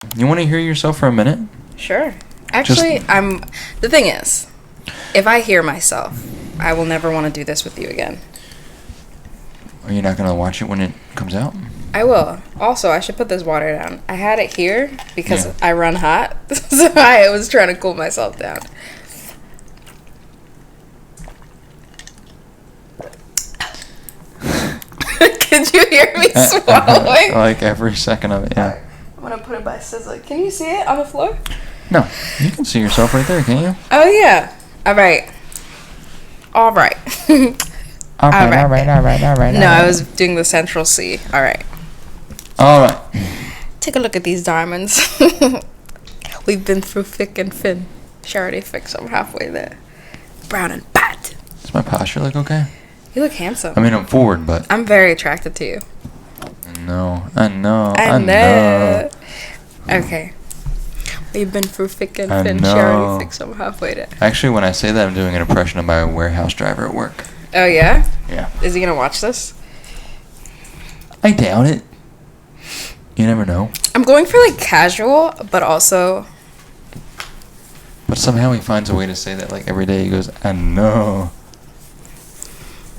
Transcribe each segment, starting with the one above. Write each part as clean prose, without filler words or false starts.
You want to hear yourself for a minute? Sure. Actually, the thing is, if I hear myself, I will never want to do this with you again. Are you not going to watch it when it comes out? I will. Also, I should put this water down. I had it here because I run hot, so I was trying to cool myself down. Could you hear me swallowing? Like every second of it, yeah. I'm going to put it by Sizzler. Can you see it on the floor? No, you can see yourself right there, can't you? Oh, yeah. All right. All right. All right. No, I was doing the Central C. All right. All right. Take a look at these diamonds. We've been through thick and thin. She already fixed them halfway there. Brown and bad. Does my posture look okay? You look handsome. I mean, I'm forward, but... I'm very attracted to you. I know. Okay. We've been through thick and I thin. know. She already fixed them halfway there. Actually, when I say that, I'm doing an impression of my warehouse driver at work. Oh, yeah? Yeah. Is he going to watch this? I doubt it. You never know. I'm going for, like, casual, but also... But somehow he finds a way to say that, like, every day. He goes, I know.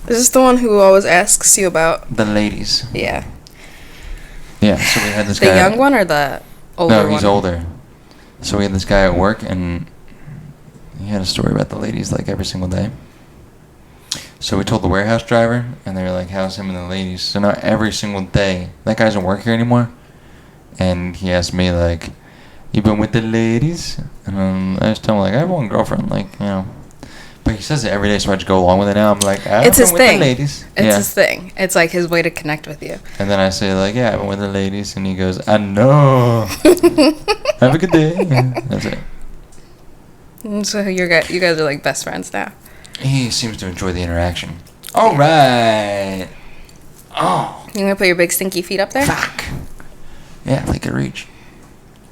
Is this the one who always asks you about... The ladies. Yeah. Yeah, so we had this The guy... young one or the older one? No, he's older. So we had this guy at work, and he had a story about the ladies, like, every single day. So we told the warehouse driver, and they were like, how's him and the ladies? So now every single day, that guy doesn't work here anymore. And he asked me, like, you been with the ladies? And I just tell him, like, I have one girlfriend, like, you know. But he says it every day, so I just go along with it now. I'm like, I've It's been his with thing. the ladies. It's his thing. It's like his way to connect with you. And then I say, like, yeah, I've been with the ladies. And he goes, I know. Have a good day. That's it. And so you guys are like best friends now. He seems to enjoy the interaction. All right. Oh. You gonna put your big stinky feet up there? Fuck. Yeah, if they could reach.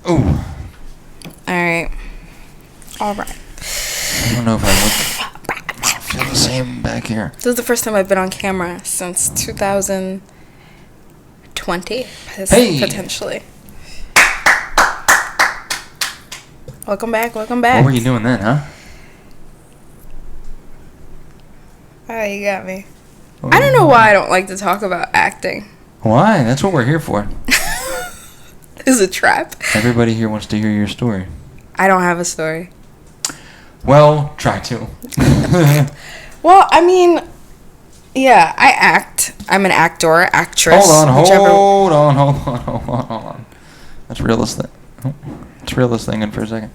Ooh. Alright. Alright. I don't know if I feel the same back here. This is the first time I've been on camera since 2020. Hey! Potentially. Welcome back. Welcome back. What were you doing then, huh? Oh, you got me. I don't know why I don't like to talk about acting. Why? That's what we're here for. It's a trap. Everybody here wants to hear your story. I don't have a story. Well, try to. Well, I mean, yeah, I act. I'm an actor, actress. Hold on. Let's reel this thing. Let's reel this thing in for a second.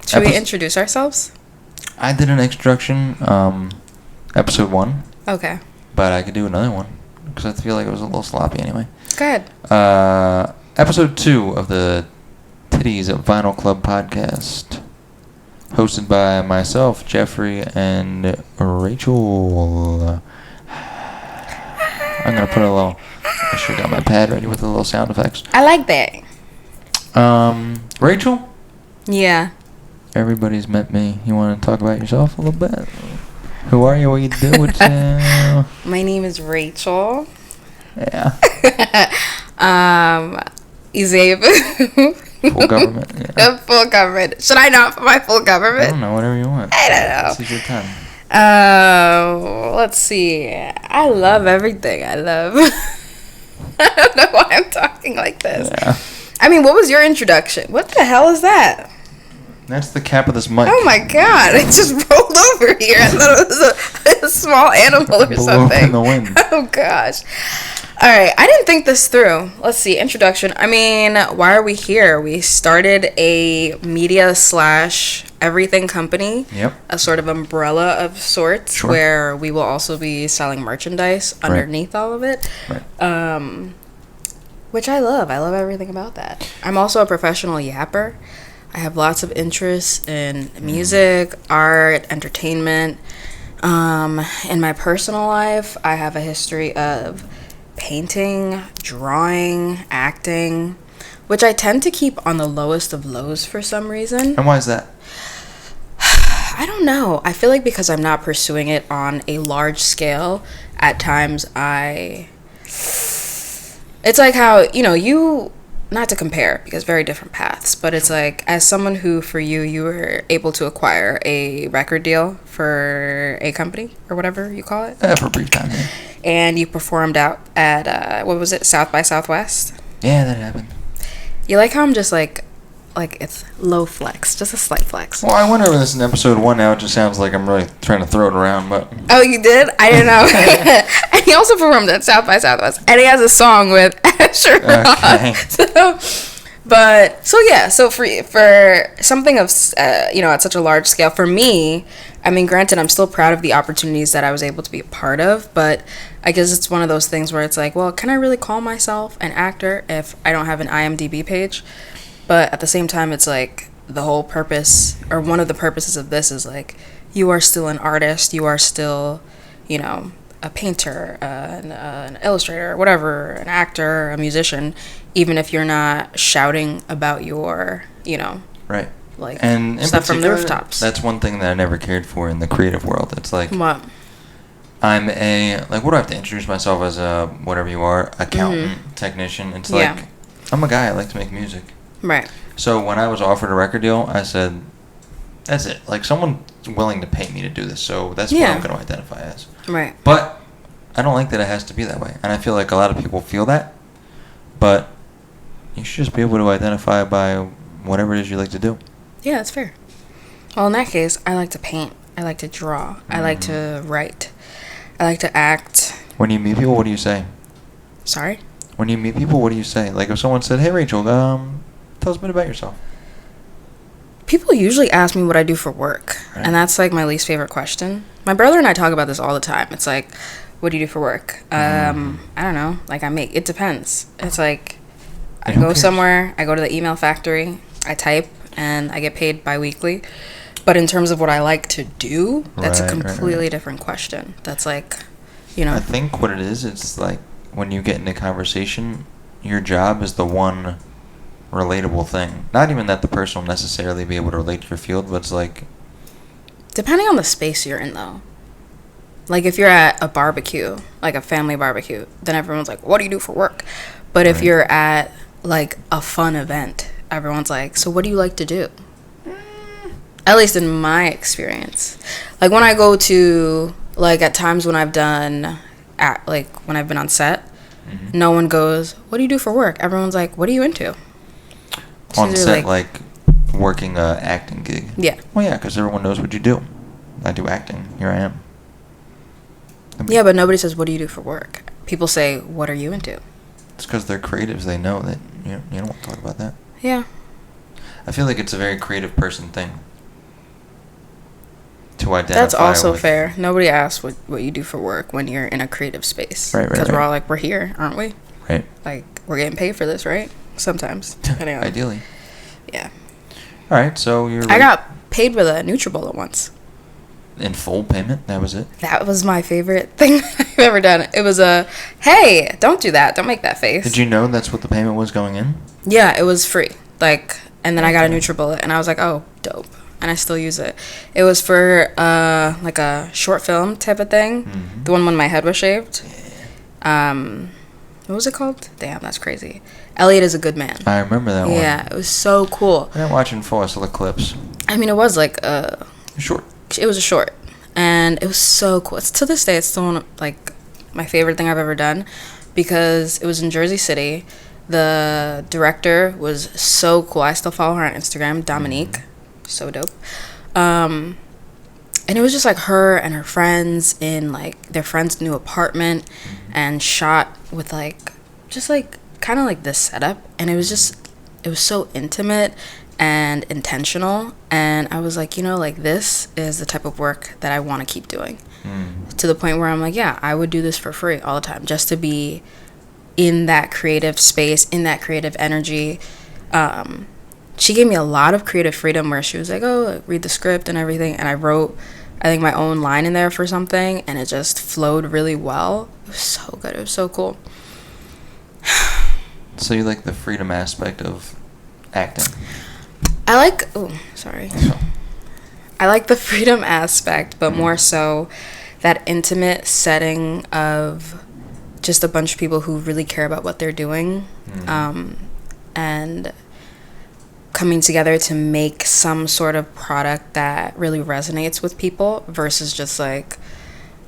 Should we introduce ourselves? I did an introduction, episode 1. Okay. But I could do another one because I feel like it was a little sloppy anyway. Go ahead. Episode 2 of the Titties at Vinyl Club podcast. Hosted by myself, Jeffrey, and Rachel. I'm going to put a little... I should have got my pad ready with the little sound effects. I like that. Rachel? Yeah. Everybody's met me. You want to talk about yourself a little bit? Who are you? What you do? My name is Rachel. Yeah. Izegbu. Full government. Yeah. Full government. Should I not put my full government? I don't know. Whatever you want. I don't know. This is your time. Let's see. I love everything. I don't know why I'm talking like this. Yeah. I mean, what was your introduction? What the hell is that? That's the cap of this mic. Oh my god, it just rolled over here. I thought it was a small animal or Blew something. up in the wind. Oh gosh. Alright, I didn't think this through. Let's see, introduction. I mean, why are we here? We started a media / everything company. Yep. A sort of umbrella of sorts. Sure. Where we will also be selling merchandise underneath all of it. Right. Which I love. I love everything about that. I'm also a professional yapper. I have lots of interests in music, art, entertainment. In my personal life, I have a history of painting, drawing, acting, which I tend to keep on the lowest of lows for some reason. And why is that? I don't know. I feel like because I'm not pursuing it on a large scale, at times it's like how, you not to compare because very different paths, but it's like as someone who for you were able to acquire a record deal for a company or whatever you call it. For a brief time, yeah. And you performed out at what was it, South by Southwest? Yeah, that happened. You like how I'm just like it's low flex, just a slight flex. Well, I went over this in episode 1. Now it just sounds like I'm really trying to throw it around, but... Oh, you did? I didn't know. And he also performed at South by Southwest. And he has a song with Asher. Okay. So for something of, at such a large scale, for me, I mean, granted, I'm still proud of the opportunities that I was able to be a part of, but I guess it's one of those things where it's like, well, can I really call myself an actor if I don't have an IMDb page? But at the same time, it's like the whole purpose, or one of the purposes of this is like, you are still an artist, you are still, a painter, an illustrator, whatever, an actor, a musician, even if you're not shouting about your, right. like, and stuff from the rooftops. That's one thing that I never cared for in the creative world. It's like, what? I'm what do I have to introduce myself as whatever you are, accountant, technician? It's like, I'm a guy, I like to make music. Right. So when I was offered a record deal, I said, that's it. Like, someone's willing to pay me to do this, so that's what I'm going to identify as. Right. But I don't like that it has to be that way. And I feel like a lot of people feel that. But you should just be able to identify by whatever it is you like to do. Yeah, that's fair. Well, in that case, I like to paint. I like to draw. I like to write. I like to act. When you meet people, what do you say? Sorry? When you meet people, what do you say? Like if someone said, hey, Rachel, tell us a bit about yourself. People usually ask me what I do for work, right. And that's like my least favorite question. My brother and I talk about this all the time. It's like, what do you do for work? I don't know. Like it depends. It's like I go somewhere, I go to the email factory, I type, and I get paid bi-weekly. But in terms of what I like to do, that's a completely different question. That's like, I think what it is, it's like when you get into conversation, your job is the one relatable thing. Not even that the person will necessarily be able to relate to your field, but it's like... Depending on the space you're in, though. Like, if you're at a barbecue, like a family barbecue, then everyone's like, what do you do for work? But if you're at, like, a fun event, everyone's like, so what do you like to do? At least in my experience. Like, when I go to, like, at times when I've done... when I've been on set, no one goes, what do you do for work? Everyone's like, what are you into? So on set, like working a acting gig. Yeah. Well, yeah, because everyone knows what you do. I do acting. Here I am. Yeah, but nobody says, what do you do for work? People say, what are you into? It's because they're creatives. They know that you don't want to talk about that. Yeah. I feel like it's a very creative person thing to identify. That's also fair. Nobody asks what you do for work when you're in a creative space. Right. Because we're all like, we're here, aren't we? Right. Like, we're getting paid for this, right? Sometimes. Depending on. Ideally. Yeah. All right, so you're... I got paid with a NutriBullet once. In full payment? That was it? That was my favorite thing I've ever done. It was hey, don't do that. Don't make that face. Did you know that's what the payment was going in? Yeah, it was free. Like, and then I got a NutriBullet, and I was like, oh, dope. And I still use it. It was for, like a short film type of thing. Mm-hmm. The one when my head was shaved. Yeah. What was it called? Damn, that's crazy. Elliot is a Good Man. I remember that one. Yeah, it was so cool. I didn't watch it in full. I saw the clips. I mean, it was like short. It was a short, and it was so cool. To this day, it's still one of, like, my favorite thing I've ever done, because it was in Jersey City. The director was so cool. I still follow her on Instagram, Dominique. So dope. And it was just like her and her friends in like their friend's new apartment, and shot with like just like kind of like this setup, and it was so intimate and intentional, and I was like, like this is the type of work that I want to keep doing, to the point where I'm like, yeah, I would do this for free all the time, just to be in that creative space, in that creative energy. She gave me a lot of creative freedom, where she was like, oh, read the script and everything, and I wrote, I think, my own line in there for something, and it just flowed really well. It was so good. It was so cool. So you like the freedom aspect of acting? I like the freedom aspect, but more so that intimate setting of just a bunch of people who really care about what they're doing. and coming together to make some sort of product that really resonates with people versus just like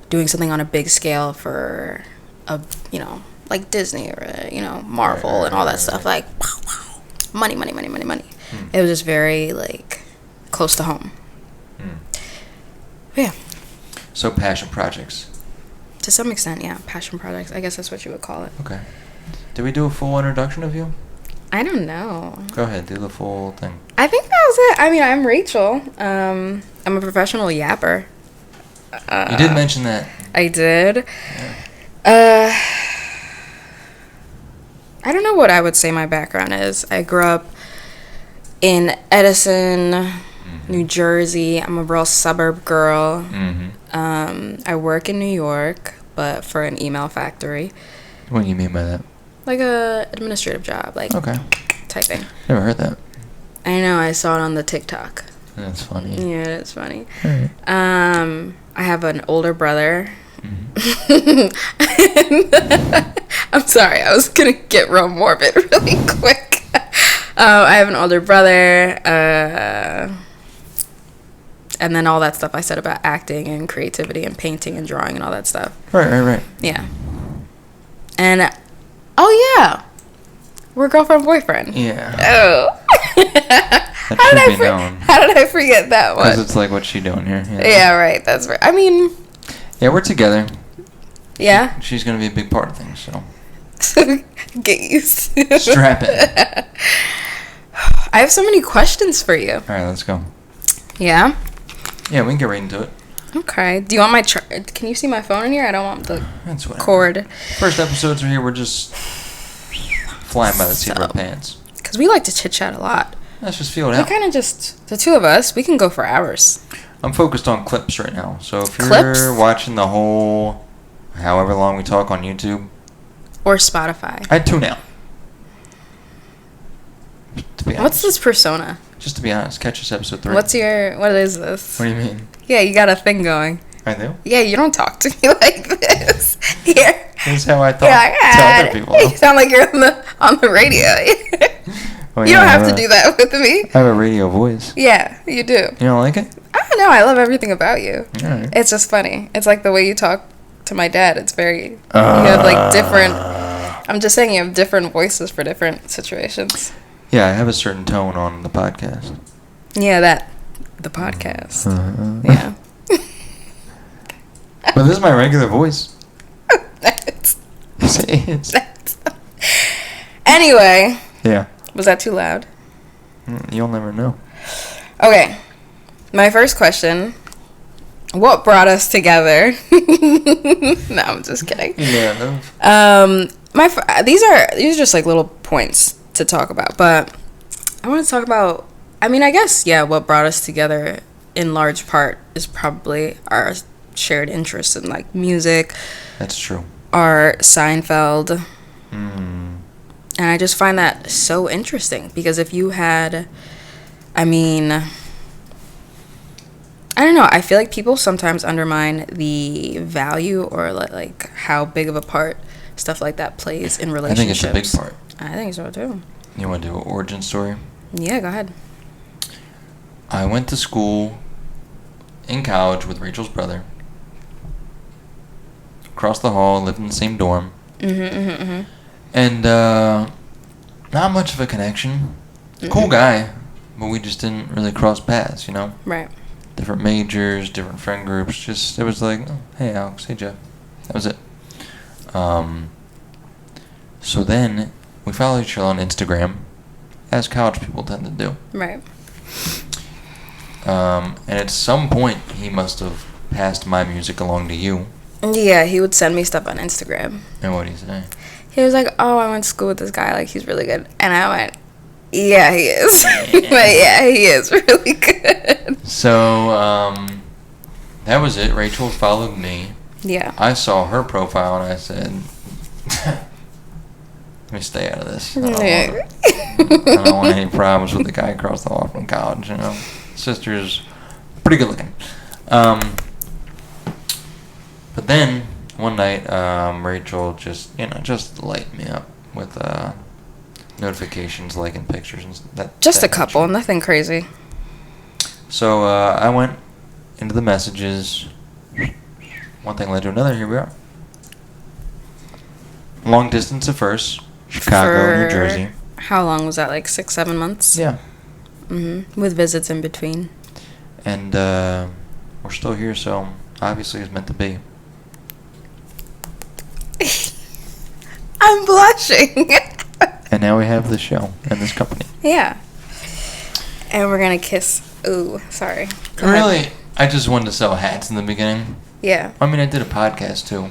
doing something on a big scale for a, you know, like Disney or, you know, Marvel and all that stuff. Like, pow, pow, money. It was just very like close to home. Yeah. So passion projects. To some extent, yeah. Passion projects. I guess that's what you would call it. Okay. Did we do a full introduction of you? I don't know. Go ahead, do the full thing. I think that was it. I mean, I'm Rachel. I'm a professional yapper. You did mention that. I did. Yeah. I don't know what I would say my background is. I grew up in Edison, New Jersey. I'm a real suburb girl. I work in New York, but for an email factory. What do you mean by that? Like a administrative job, like typing. Never heard that. I know, I saw it on the TikTok. That's funny. Yeah, it's funny. Right. I have an older brother. I'm sorry, I was gonna get real morbid really quick. I have an older brother, and then all that stuff I said about acting and creativity and painting and drawing and all that stuff. Right. Yeah. And oh yeah, we're girlfriend boyfriend. Yeah. Oh. That should be known. How did I forget that one? Because it's like, what's she doing here? Yeah, right. That's right. I mean. Yeah, we're together. Yeah. She's gonna be a big part of things, so. Get used to. Strap it. I have so many questions for you. All right, let's go. Yeah. Yeah, we can get right into it. Okay. Do you want my can you see my phone in here? I don't want the cord. First episodes are here. We're just flying by the seat of our pants. Because we like to chit chat a lot. Let's just feel it out. We kind of just, the two of us, we can go for hours. I'm focused on clips right now. So if you're watching the whole, however long we talk on YouTube. Or Spotify. I'd tune out. To be honest. What's this persona? Just to be honest, catch us episode 3. What is this? What do you mean? Yeah, you got a thing going. I do? Yeah, you don't talk to me like this. Here. This is how I talk to other people. You sound like you're on the radio. Well, you don't have to do that with me. I have a radio voice. Yeah, you do. You don't like it? I don't know. I love everything about you. All right. It's just funny. It's like the way you talk to my dad. It's very, you have like different, I'm just saying you have different voices for different situations. Yeah, I have a certain tone on the podcast. Yeah, the podcast. Yeah. But this is my regular voice. It's Anyway. Yeah. Was that too loud? You'll never know. Okay. My first question. What brought us together? No, I'm just kidding. Yeah. These are just like little points to talk about, but I want to talk about, I mean, I guess, yeah, what brought us together in large part is probably our shared interest in like music. That's true. Art, Seinfeld. And I just find that so interesting because if you had, I mean, I don't know. I feel like people sometimes undermine the value or like how big of a part stuff like that plays in relationships. I think it's a big part. I think so too. You want to do an origin story? Yeah, go ahead. I went to school in college with Rachel's brother. Across the hall, lived in the same dorm. And not much of a connection. Cool guy, but we just didn't really cross paths, you know? Right. Different majors, different friend groups. Just, it was like, oh, hey Alex, hey Jeff. That was it. So then we followed each other on Instagram, as college people tend to do. Right. And at some point, he must have passed my music along to you. Yeah, he would send me stuff on Instagram. And what did he say? He was like, oh, I went to school with this guy. Like, he's really good. And I went, yeah, he is. But yeah, he is really good. So, that was it. Rachel followed me. Yeah. I saw her profile and I said, let me stay out of this. I don't want any problems with the guy across the hall from college, you know. Sister's pretty good looking. But then, one night, Rachel just lightened me up with notifications, liking pictures, and that. Just that a couple, nature. nothing crazy. So I went into the messages. One thing led to another. Here we are. Long distance at first. Chicago, New Jersey. How long was that? Like 6-7 months? Yeah. With visits in between. And we're still here, so obviously it's meant to be. I'm blushing. And now we have this show and this company. Yeah. And we're gonna kiss. Ooh, sorry. Go ahead. Really, I just wanted to sell hats in the beginning. Yeah. I mean, I did a podcast too.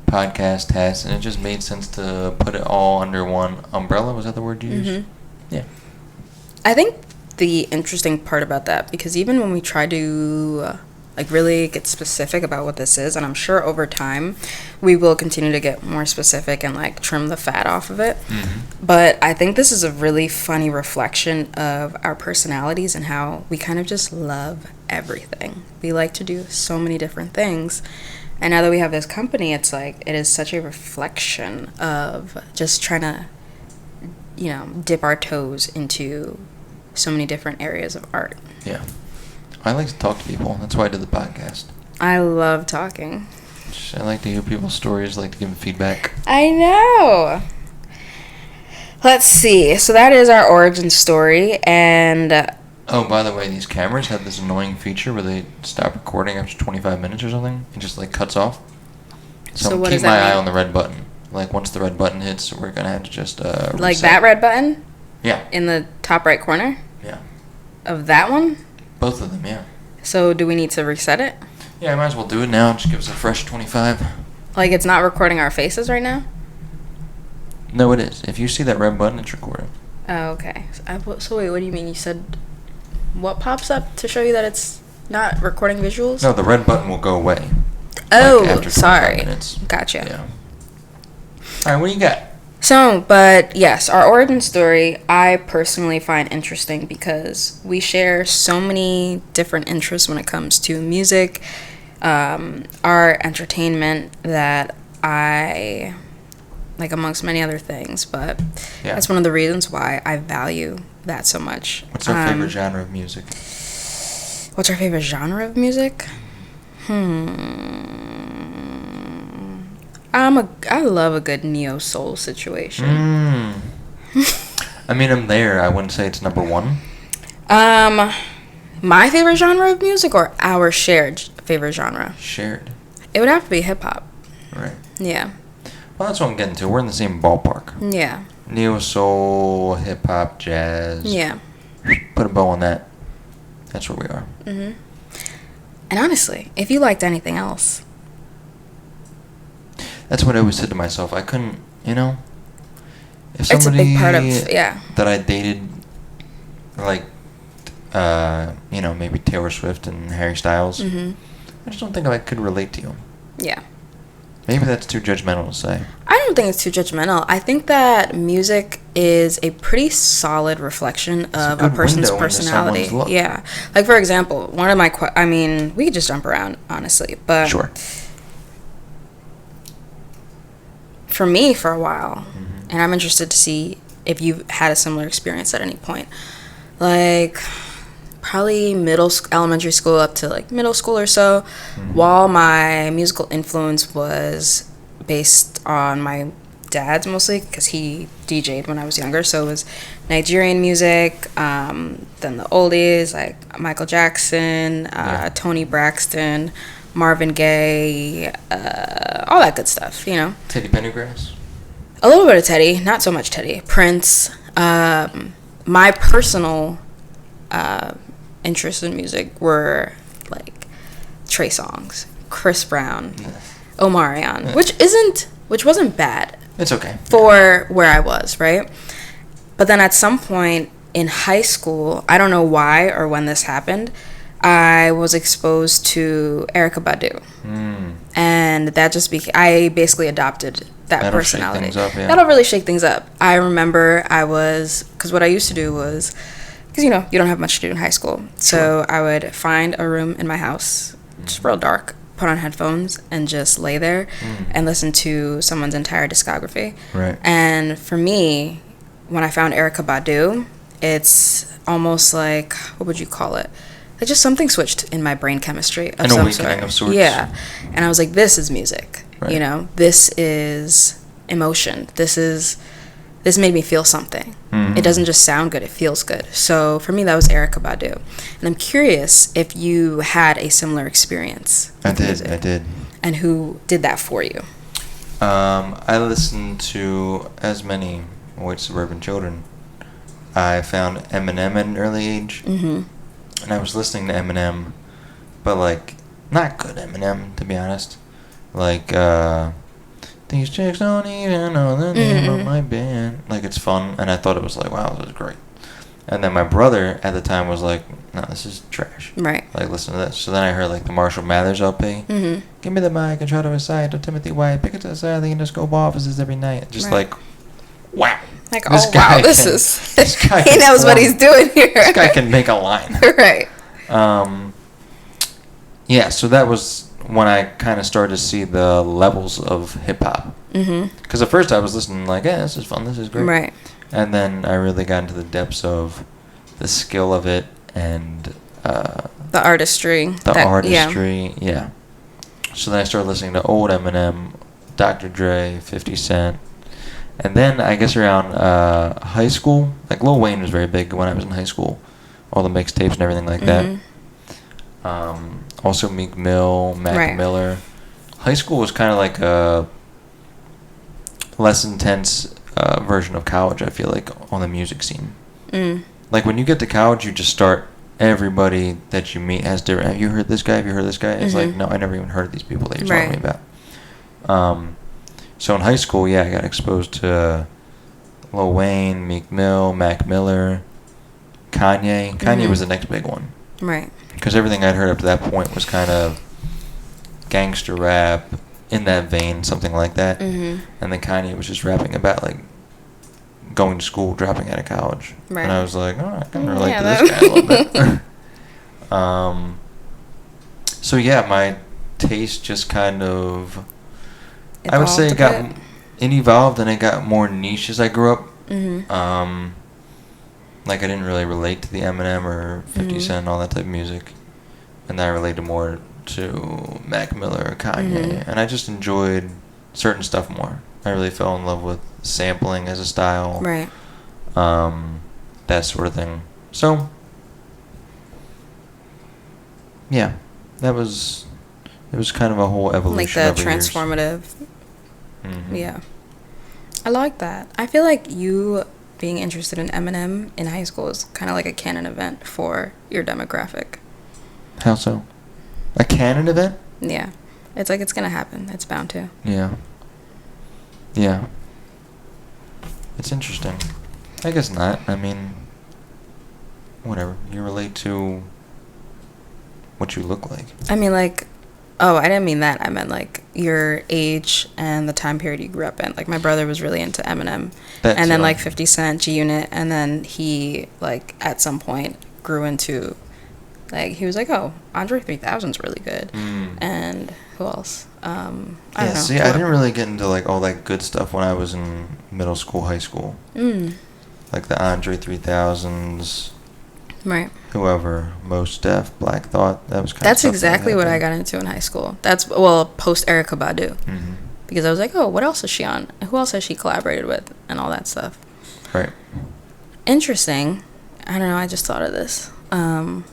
Podcast, hats, and it just made sense to put it all under one umbrella. Was that the word you used? Yeah. I think the interesting part about that, because even when we try to like really get specific about what this is, and I'm sure over time we will continue to get more specific and like trim the fat off of it, but I think this is a really funny reflection of our personalities and how we kind of just love everything. We like to do so many different things, and now that we have this company, it's like it is such a reflection of just trying to, you know, dip our toes into so many different areas of art. Yeah. I like to talk to people. That's why I did the podcast. I love talking. I like to hear people's stories, like to give them feedback. I know. Let's see. So that is our origin story, and Oh, by the way, these cameras have this annoying feature where they stop recording after 25 minutes or something. It just like cuts off. So what keep does my that eye mean? on the red button. Like once the red button hits, we're gonna have to just like reset. that red button Yeah. in the top right corner Yeah. of that one. Both of them. Yeah. So do we need to reset it? Yeah, I might as well do it now. Just give us a fresh 25. Like it's not recording our faces right now? No, it is. If you see that red button, it's recording. Oh, okay. So wait, what do you mean? You said what pops up to show you that it's not recording visuals? No, the red button will go away. Oh, like, after 25 sorry. minutes. Gotcha. Yeah. All right, what do you got? So, but yes, our origin story I personally find interesting because we share so many different interests when it comes to music, art, entertainment, that I like amongst many other things. But Yeah. that's one of the reasons why I value that so much. What's our favorite genre of music? What's our favorite genre of music? I love a good neo soul situation. I mean, I'm there. I wouldn't say it's number one. My favorite genre of music or our shared favorite genre? Shared. It would have to be hip hop. Right. Yeah. Well, that's what I'm getting to. We're in the same ballpark. Yeah. Neo soul, hip hop, jazz. Yeah. Put a bow on that. That's where we are. And honestly, if you liked anything else, That's what I always said to myself. I couldn't, you know, if it's a somebody big part of that I dated, like, you know, maybe Taylor Swift and Harry Styles, I just don't think I could relate to you. Yeah. Maybe that's too judgmental to say. I don't think it's too judgmental. I think that music is a pretty solid reflection of a good person's window into personality. someone's look. Yeah. Like, for example, one of my, I mean, we could just jump around, honestly, but Sure. for me, for a while, and I'm interested to see if you've had a similar experience at any point, like probably elementary school up to like middle school or so, while my musical influence was based on my dad's mostly, because he DJ'd when I was younger, so it was Nigerian music, then the oldies like Michael Jackson, Toni Braxton, Marvin Gaye, all that good stuff, you know. Teddy Pendergrass? A little bit of Teddy, not so much Teddy. Prince. My personal interests in music were like Trey Songz, Chris Brown, Omarion, which wasn't bad. It's okay. For where I was, right? But then at some point in high school, I don't know why or when this happened, I was exposed to Erykah Badu. And that just I basically adopted that personality. Shake things up, yeah. That'll really shake things up. I remember because what I used to do was, because, you know, you don't have much to do in high school. So I would find a room in my house, just real dark, put on headphones, and just lay there and listen to someone's entire discography. Right. And for me, when I found Erica Badu, it's almost like, what would you call it? Like just something switched in my brain chemistry of An some awakening sort. of sorts. Yeah. And I was like, this is music. Right. You know, this is emotion. This made me feel something. Mm-hmm. It doesn't just sound good, it feels good. So for me, that was Erica Badu. And I'm curious if you had a similar experience with music. I did. And who did that for you? I listened to as many white suburban children. I found Eminem at an early age. Mm-hmm. And I was listening to Eminem, but like, not good Eminem, to be honest. Like, these chicks don't even know the name of my band. Like, it's fun, and I thought it was like, wow, this is great. And then my brother at the time was like, no, this is trash. Right. Like, listen to this. So then I heard like the Marshall Mathers LP. Mm-hmm. Give me the mic and try to recite to Timothy White. Pick it to the side, they can just go offices every night. Just Right. like, wow. Like, This oh guy wow, this can- is this guy he can knows what form- he's doing here. This guy can make a line. Right. Yeah, so that was when I kind of started to see the levels of hip hop. Mm-hmm. Because at first I was listening like, yeah, this is fun, this is great. Right. And then I really got into the depths of the skill of it and The artistry. the Yeah. artistry. Yeah. So then I started listening to old Eminem, Dr. Dre, 50 Cent. And then I guess around high school, like Lil Wayne was very big when I was in high school. All the mixtapes and everything like that. Also Meek Mill, Mac Right. Miller. High school was kind of like a less intense version of college, I feel like, on the music scene. Like when you get to college, you just start, everybody that you meet has different, have you heard this guy, have you heard this guy? It's like, no, I never even heard of these people that you're Right. talking about. So in high school, yeah, I got exposed to Lil Wayne, Meek Mill, Mac Miller, Kanye. Kanye was the next big one. Right. Because everything I'd heard up to that point was kind of gangster rap, in that vein, something like that. And then Kanye was just rapping about, like, going to school, dropping out of college. Right. And I was like, oh, I can relate Yeah, to this guy a little bit. So, yeah, my taste just kind of, I would say it it evolved and it got more niche as I grew up. Like, I didn't really relate to the Eminem or 50 Cent and all that type of music. And then I related more to Mac Miller or Kanye. And I just enjoyed certain stuff more. I really fell in love with sampling as a style. Right. That sort of thing. So, yeah. It was kind of a whole evolution. Like the over years. transformative. Yeah. I like that. I feel like you being interested in Eminem in high school is kind of like a canon event for your demographic. How so? A canon event? Yeah. It's like it's going to happen. It's bound to. Yeah. Yeah. It's interesting. I guess not. I mean, whatever. You relate to what you look like. I mean, like, oh, I didn't mean that. I meant, like, your age and the time period you grew up in. Like, my brother was really into Eminem. That and then, too. like, 50 Cent, G-Unit. And then he, like, at some point grew into, like, he was like, oh, Andre 3000's really good. And who else? I don't know. See, I didn't really get into, like, all that good stuff when I was in middle school, high school. Like the Andre 3000s. Right. Whoever, Mos Def, Black Thought, that was kind That's of exactly what I got into in high school. That's, well, post Erica Badu. Because I was like, oh, what else is she on? Who else has she collaborated with? And all that stuff. Right. Interesting. I don't know, I just thought of this. The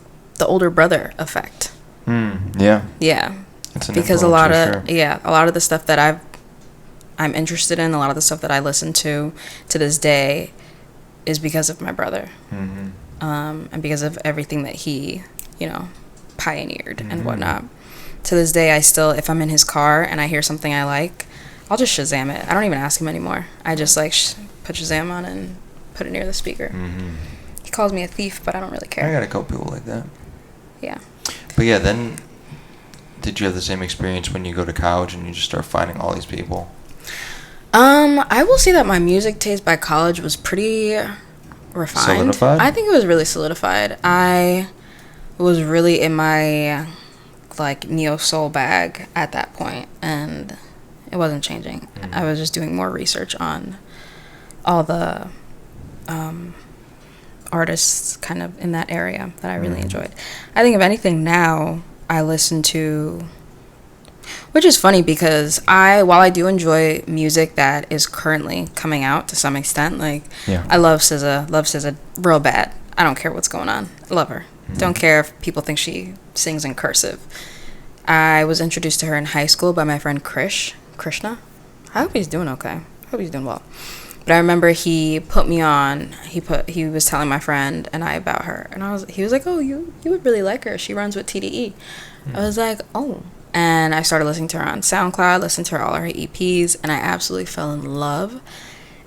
older brother effect. Yeah. Yeah. It's an Because a influence lot for of, sure. yeah, a lot of the stuff that I'm interested in, a lot of the stuff that I listen to this day is because of my brother. And because of everything that he, you know, pioneered and whatnot. To this day, I still, if I'm in his car and I hear something I like, I'll just Shazam it. I don't even ask him anymore. I just, like, put Shazam on and put it near the speaker. He calls me a thief, but I don't really care. I got a couple people like that. Yeah. But yeah, then did you have the same experience when you go to college and you just start finding all these people? I will say that my music taste by college was pretty refined. Solidified? I think it was really solidified. I was really in my, like, neo-soul bag at that point, and it wasn't changing. I was just doing more research on all the artists kind of in that area that I really enjoyed. I think if anything now I listen to, which is funny because while I do enjoy music that is currently coming out to some extent, like I love SZA real bad. I don't care what's going on. I love her. Don't care if people think she sings in cursive. I was introduced to her in high school by my friend Krishna. I hope he's doing okay. I hope he's doing well. But I remember he put me on. He was telling my friend and I about her, and he was like, "Oh, you would really like her. She runs with TDE." I was like, "Oh." And I started listening to her on SoundCloud, listened to all her EPs, and I absolutely fell in love.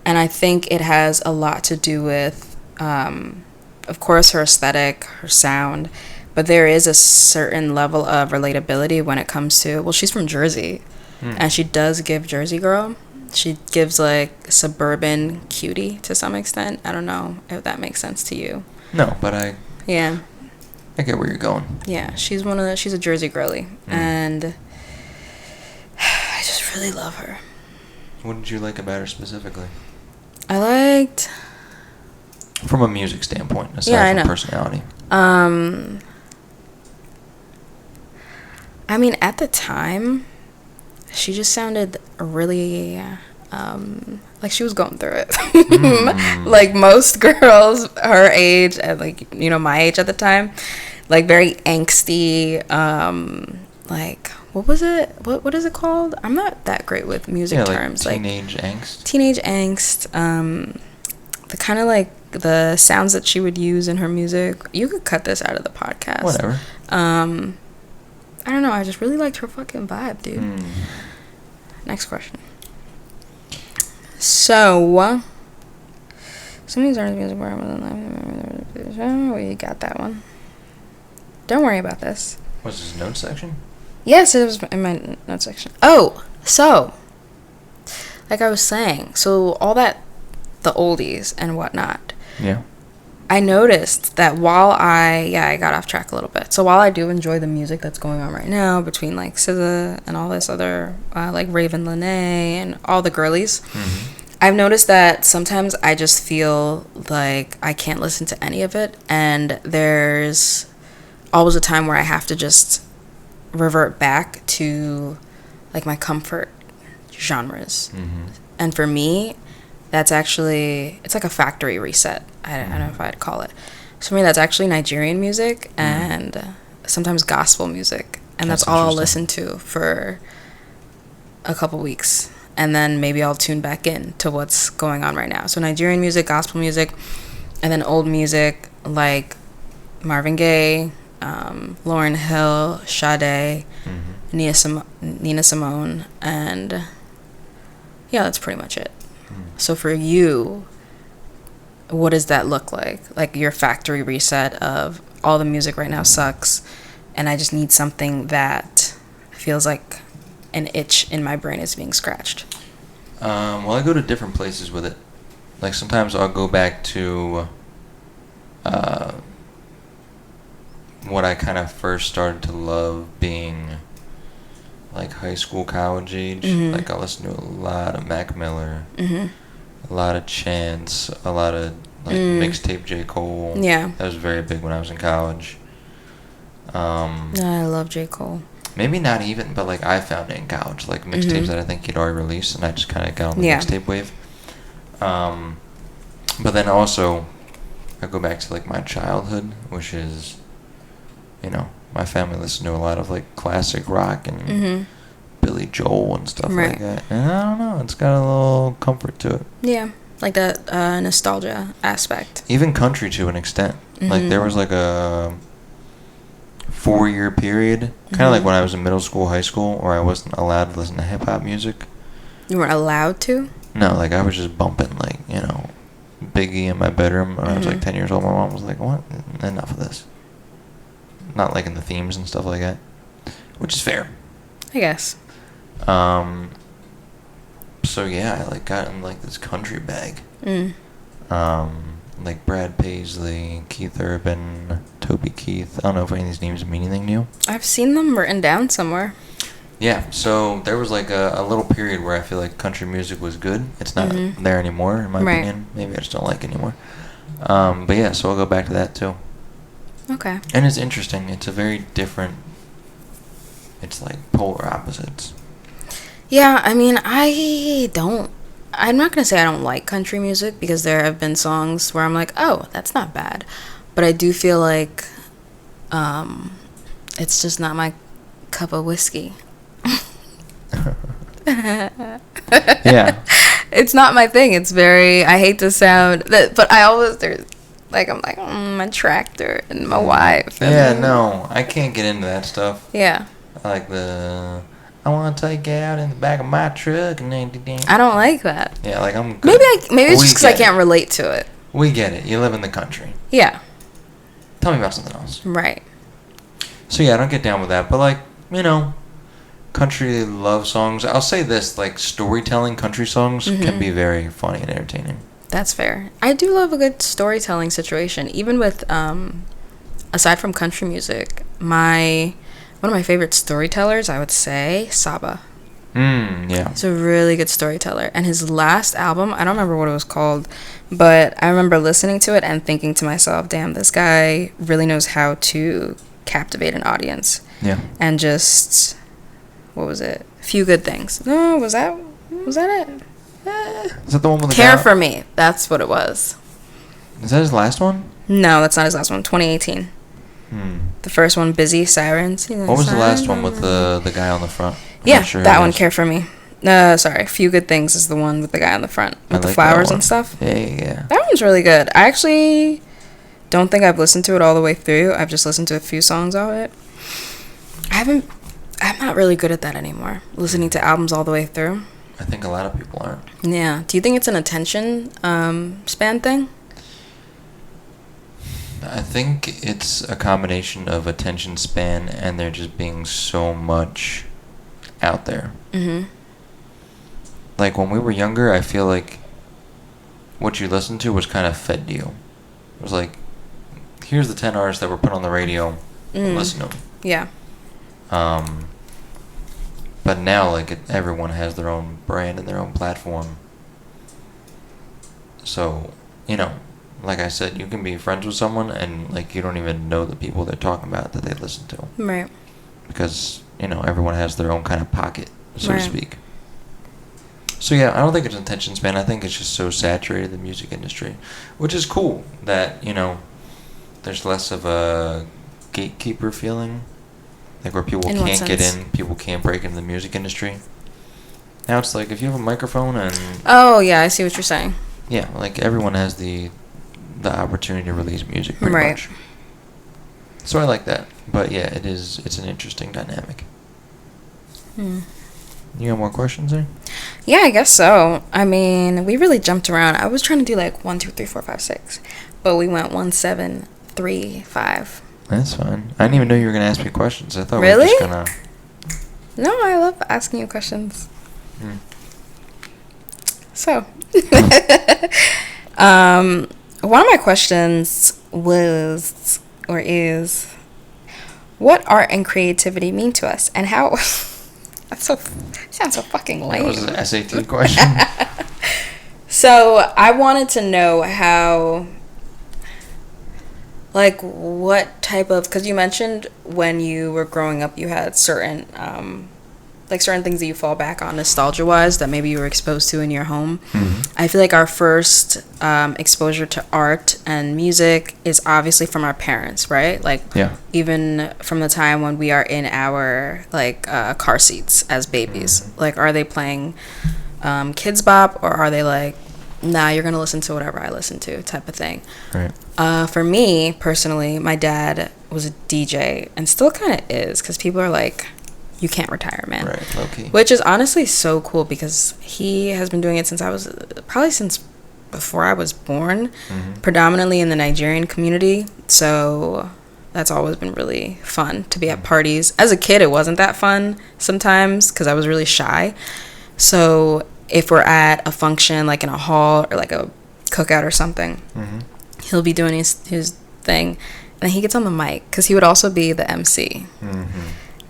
And I think it has a lot to do with, of course, her aesthetic, her sound, but there is a certain level of relatability when it comes to, well, she's from Jersey, and she does give Jersey girl. She gives like suburban cutie to some extent. I don't know if that makes sense to you. No, but I get where you're going. Yeah, she's a Jersey girly, and I just really love her. What did you like about her specifically? I liked, from a music standpoint, aside from personality. I mean, at the time, she just sounded really like she was going through it. Like most girls her age, and like, you know, my age at the time, like very angsty, like, what was it? What is it called? I'm not that great with music terms. Like teenage angst. Teenage angst. The kind of like the sounds that she would use in her music. You could cut this out of the podcast. Whatever. I don't know. I just really liked her fucking vibe, dude. Next question. So, some of these artists' music were we got that one. Don't worry about this. Was this notes section? Yes, it was in my notes section. Oh, so, like I was saying, so all that, the oldies and whatnot. Yeah. I noticed that while I got off track a little bit. So while I do enjoy the music that's going on right now between like SZA and all this other like Raven Lene and all the girlies, I've noticed that sometimes I just feel like I can't listen to any of it, and there's always a time where I have to just revert back to like my comfort genres. And for me, that's actually, it's like a factory reset. I don't know if I'd call it. So for me, that's actually Nigerian music and sometimes gospel music. And that's all I'll listen to for a couple weeks. And then maybe I'll tune back in to what's going on right now. So Nigerian music, gospel music, and then old music like Marvin Gaye, Lauryn Hill, Sade, Nina Simone, and yeah, that's pretty much it. So for you, what does that look like? Like your factory reset of all the music right now sucks, and I just need something that feels like an itch in my brain is being scratched. Well, I go to different places with it. Like sometimes I'll go back to what I kind of first started to love being like high school, college age. Like I listened to a lot of Mac Miller, a lot of Chance, a lot of like mixtape J. Cole. Yeah. That was very big when I was in college. I love J. Cole. Maybe not even, but like I found it in college, like mixtapes that I think he'd already released, and I just kind of got on the mixtape wave. But then also, I go back to like my childhood, which is, you know, my family listened to a lot of like classic rock and Billy Joel and stuff like that. And I don't know, it's got a little comfort to it. Yeah, like that nostalgia aspect. Even country to an extent. Like there was like a 4-year period, kind of like when I was in middle school, high school, where I wasn't allowed to listen to hip hop music. You weren't allowed to? No, like I was just bumping like, you know, Biggie in my bedroom when I was like 10 years old. My mom was like, "What? Enough of this." Not like in the themes and stuff like that, which is fair, I guess. So yeah, I like got in like this country bag. Like Brad Paisley, Keith Urban, Toby Keith. I don't know if any of these names mean anything to you. I've seen them written down somewhere. Yeah, so there was like a little period where I feel like country music was good. It's not there anymore, in my Right. opinion. Maybe I just don't like it anymore. But yeah, so I'll go back to that too. Okay. And it's interesting. It's a very different. It's like polar opposites. Yeah, I mean, I'm not gonna say I don't like country music because there have been songs where I'm like, oh, that's not bad, but I do feel like, it's just not my cup of whiskey. Yeah. It's not my thing. It's very. I hate to sound that, but I always there's like I'm like my tractor and my wife. And Yeah, no, I can't get into that stuff. Yeah. I like I want to take you out in the back of my truck and then. I don't like that. Yeah, like I'm good. Maybe it's We just because I get can't it. relate to it. We get it. You live in the country. Yeah. Tell me about something else. Right. So yeah, I don't get down with that, but like, country love songs. I'll say this, like storytelling country songs can be very funny and entertaining. That's fair. I do love a good storytelling situation, even with aside from country music. One of my favorite storytellers, I would say, Saba. Yeah. He's a really good storyteller. And his last album, I don't remember what it was called, but I remember listening to it and thinking to myself, damn, this guy really knows how to captivate an audience. Yeah. And just, what was it? Few Good Things. No, was that it? Is that the one with the Care guy? for Me. That's what it was. Is that his last one? No, that's not his last one. 2018. The first one, Busy Sirens. What was the last one with the guy on the front? I'm Yeah, not sure that who it one, is. Care for Me. Sorry, Few Good Things is the one with the guy on the front I with the like that flowers one. and stuff. Yeah. That one's really good. I actually don't think I've listened to it all the way through. I've just listened to a few songs of it. I'm not really good at that anymore, listening to albums all the way through. I think a lot of people aren't. Yeah. Do you think it's an attention span thing? I think it's a combination of attention span and there just being so much out there. Mm-hmm. Like when we were younger, I feel like what you listened to was kind of fed to you. It was like, here's the 10 artists that were put on the radio. Listen to them. Yeah. But now, like, everyone has their own brand and their own platform. So, like I said, you can be friends with someone and, like, you don't even know the people they're talking about that they listen to. Right. Because, everyone has their own kind of pocket, so Right. to speak. So, yeah, I don't think it's attention span. I think it's just so saturated, the music industry. Which is cool that, there's less of a gatekeeper feeling. Like where people In what can't get sense? in, people can't break into the music industry. Now it's like if you have a microphone and Oh, yeah, I see what you're saying. yeah, like everyone has the opportunity to release music pretty Right. much. So I like that. But yeah, it's an interesting dynamic. You got more questions there? Yeah, I guess so. I mean, we really jumped around. I was trying to do like 1, 2, 3, 4, 5, 6, but we went 1, 7, 3, 5. That's fine. I didn't even know you were gonna ask me questions. I thought we Really? were just gonna No, I love asking you questions. Hmm. So, one of my questions was or is, what art and creativity mean to us, and how? That's sounds so fucking That lame. was an SAT question. So I wanted to know how, like, what type of, because you mentioned when you were growing up you had certain certain things that you fall back on nostalgia wise that maybe you were exposed to in your home. I feel like our first exposure to art and music is obviously from our parents, right? Like, Yeah. even from the time when we are in our car seats as babies. Like, are they playing Kids Bop, or are they like, nah, you're gonna listen to whatever I listen to type of thing? Right. For me personally, my dad was a DJ and still kind of is, because people are like, you can't retire, man. Right, low key. Which is honestly so cool, because he has been doing it since since before I was born, predominantly in the Nigerian community. So that's always been really fun to be at parties. As a kid, it wasn't that fun sometimes because I was really shy. So if we're at a function, like in a hall or like a cookout or something, he'll be doing his thing, and he gets on the mic because he would also be the MC.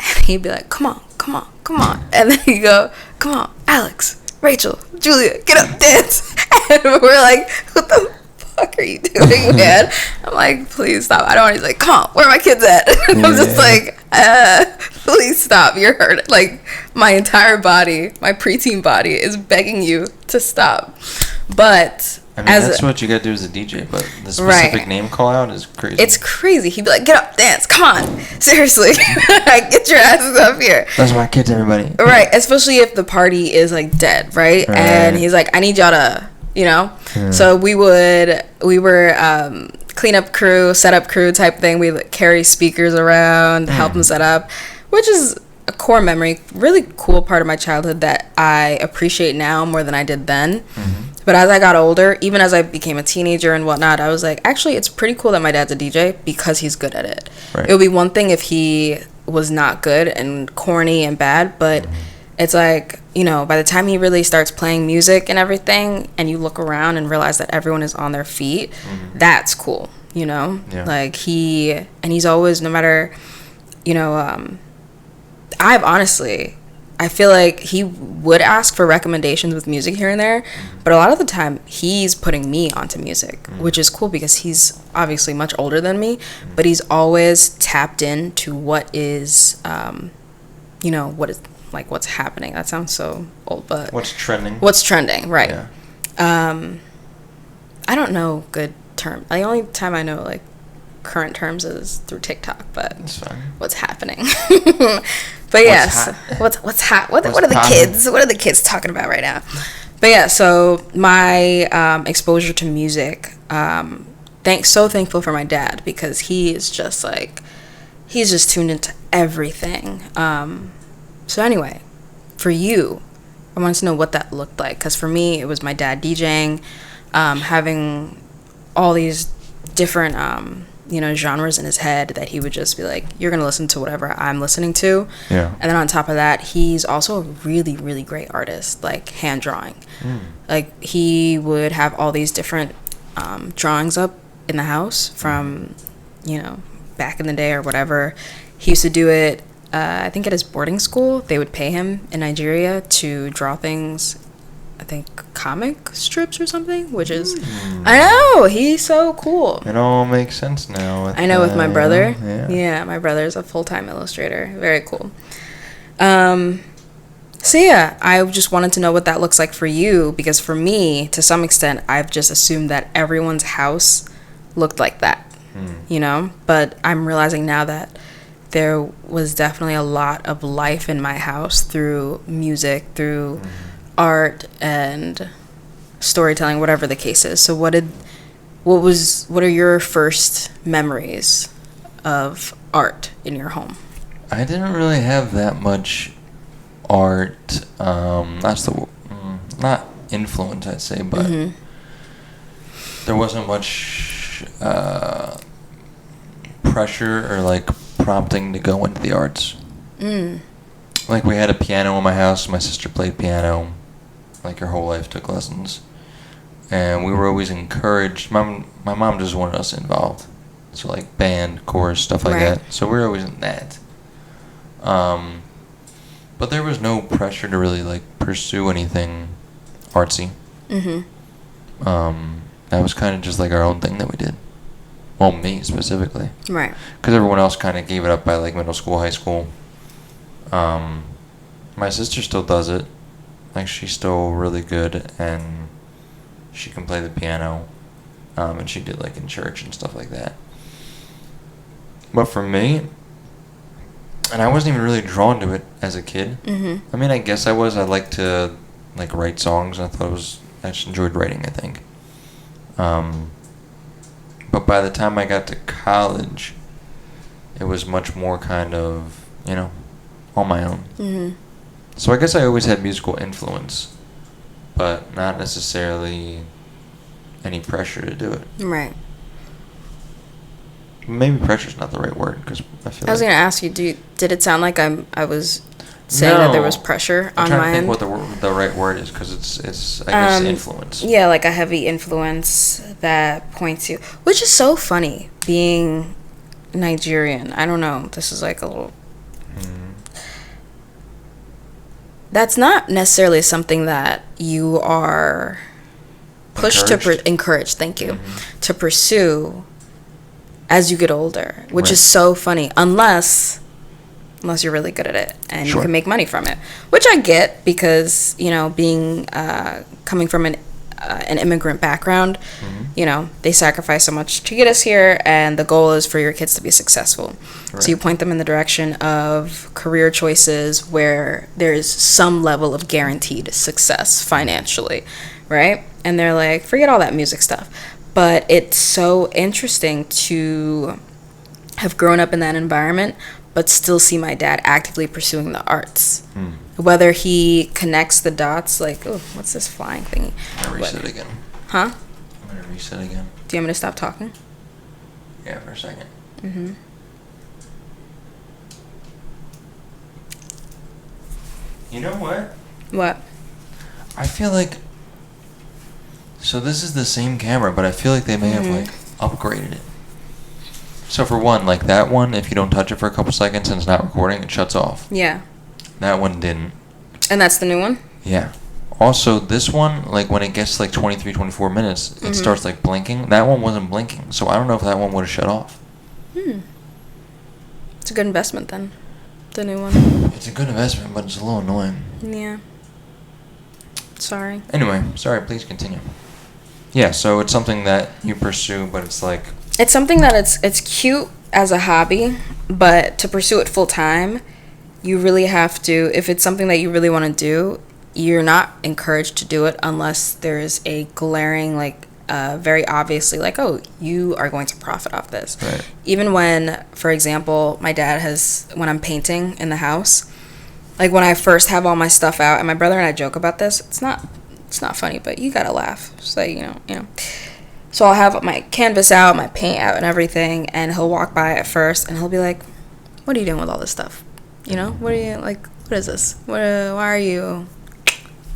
And he'd be like, come come on. And then you go, come on, Alex, Rachel, Julia, get up, dance. And we're like, what the fuck are you doing, man? I'm like, please stop. I don't want to. He's like, come on, where are my kids at? And I'm just like, please stop. You're hurt. Like, my entire body, my preteen body is begging you to stop. But I mean, that's what you gotta do as a DJ, but the specific name call out is crazy. It's crazy. He'd be like, get up, dance, come on. Seriously. Get your asses up here. That's my kids, everybody. Right, especially if the party is, like, dead, right? And he's like, I need y'all to, you know? Yeah. So we were cleanup crew, setup crew type thing. We would carry speakers around, help them set up, which is a core memory, really cool part of my childhood that I appreciate now more than I did then. Mm-hmm. But as I got older, even as I became a teenager and whatnot, I was like, actually, it's pretty cool that my dad's a DJ because he's good at it. Right. It would be one thing if he was not good and corny and bad, but it's like, you know, by the time he really starts playing music and everything, and you look around and realize that everyone is on their feet, that's cool, you know? Yeah. Like, he's always, no matter, you know, I feel like he would ask for recommendations with music here and there, but a lot of the time he's putting me onto music, which is cool because he's obviously much older than me, but he's always tapped into what is, you know, what is, like, what's happening. That sounds so old, but what's trending, right? Yeah. I don't know good term. The only time I know, like, current terms is through TikTok, but it's fine. What's happening? But yes, what's hot? What are the kids? What are the kids talking about right now? But yeah, so my exposure to music, so thankful for my dad because he is just like, he's just tuned into everything. So anyway, for you, I wanted to know what that looked like because for me, it was my dad DJing, having all these different you know, genres in his head that he would just be like, you're going to listen to whatever I'm listening to. Yeah. And then on top of that, he's also a really, really great artist, like hand drawing. Like, he would have all these different drawings up in the house from, you know, back in the day or whatever. He used to do it, I think at his boarding school. They would pay him in Nigeria to draw things, I think comic strips or something, which is, I know, he's so cool. It all makes sense now. I know, with my brother. Yeah, my brother's a full-time illustrator. Very cool. So yeah, I just wanted to know what that looks like for you, because for me, to some extent, I've just assumed that everyone's house looked like that, you know? But I'm realizing now that there was definitely a lot of life in my house through music, through art and storytelling, whatever the case is. So what are your first memories of art in your home? I didn't really have that much art, not influence, I'd say, but there wasn't much pressure or like prompting to go into the arts. Like, we had a piano in my house. My sister played piano, like, her whole life, took lessons. And we were always encouraged. My mom just wanted us involved. So, like, band, chorus, stuff like that. So we were always in that. But there was no pressure to really, like, pursue anything artsy. That was kind of just, like, our own thing that we did. Well, me, specifically. Right. Because everyone else kind of gave it up by, like, middle school, high school. My sister still does it. Like, she's still really good, and she can play the piano, and she did, like, in church and stuff like that. But for me, and I wasn't even really drawn to it as a kid. I mean, I guess I was. I liked to, like, write songs, and I just enjoyed writing, I think. But by the time I got to college, it was much more kind of, you know, on my own. So I guess I always had musical influence, but not necessarily any pressure to do it. Right. Maybe pressure's not the right word, because I was going to ask you, did it sound like I was saying that there was pressure on my end? I'm trying to think what the right word is, because it's I guess influence. Yeah, like a heavy influence that points you, which is so funny, being Nigerian. I don't know, this is like a little... that's not necessarily something that you are pushed encouraged, thank you, to pursue as you get older, which is so funny, unless you're really good at it and you can make money from it, which I get, because, you know, being coming from an immigrant background, you know, they sacrifice so much to get us here, and the goal is for your kids to be successful. So you point them in the direction of career choices where there's some level of guaranteed success financially, right? And they're like, forget all that music stuff. But it's so interesting to have grown up in that environment, but still see my dad actively pursuing the arts. Whether he connects the dots, like, oh, what's this flying thingy? I'm going to reset again. Huh? I'm going to reset again. Do you want me to stop talking? Yeah, for a second. You know what? What? I feel like... So this is the same camera, but I feel like they may have, like, upgraded it. So for one, like that one, if you don't touch it for a couple seconds and it's not recording, it shuts off. Yeah. That one didn't. And that's the new one? Yeah. Also, this one, like when it gets to like 23, 24 minutes, it starts like blinking. That one wasn't blinking, so I don't know if that one would have shut off. It's a good investment then, the new one. It's a good investment, but it's a little annoying. Yeah. Sorry. Anyway, sorry, please continue. Yeah, so it's something that you pursue, but it's like... It's something that it's cute as a hobby, but to pursue it full time, you really have to, if it's something that you really want to do, you're not encouraged to do it unless there's a glaring, like, very obviously, like, oh, you are going to profit off this. Right. Even when, for example, my dad has, when I'm painting in the house, like when I first have all my stuff out, and my brother and I joke about this, it's not funny, but you gotta laugh. So, you know. So I'll have my canvas out, my paint out and everything, and he'll walk by at first and he'll be like, what are you doing with all this stuff? You know, what is this? Why are you...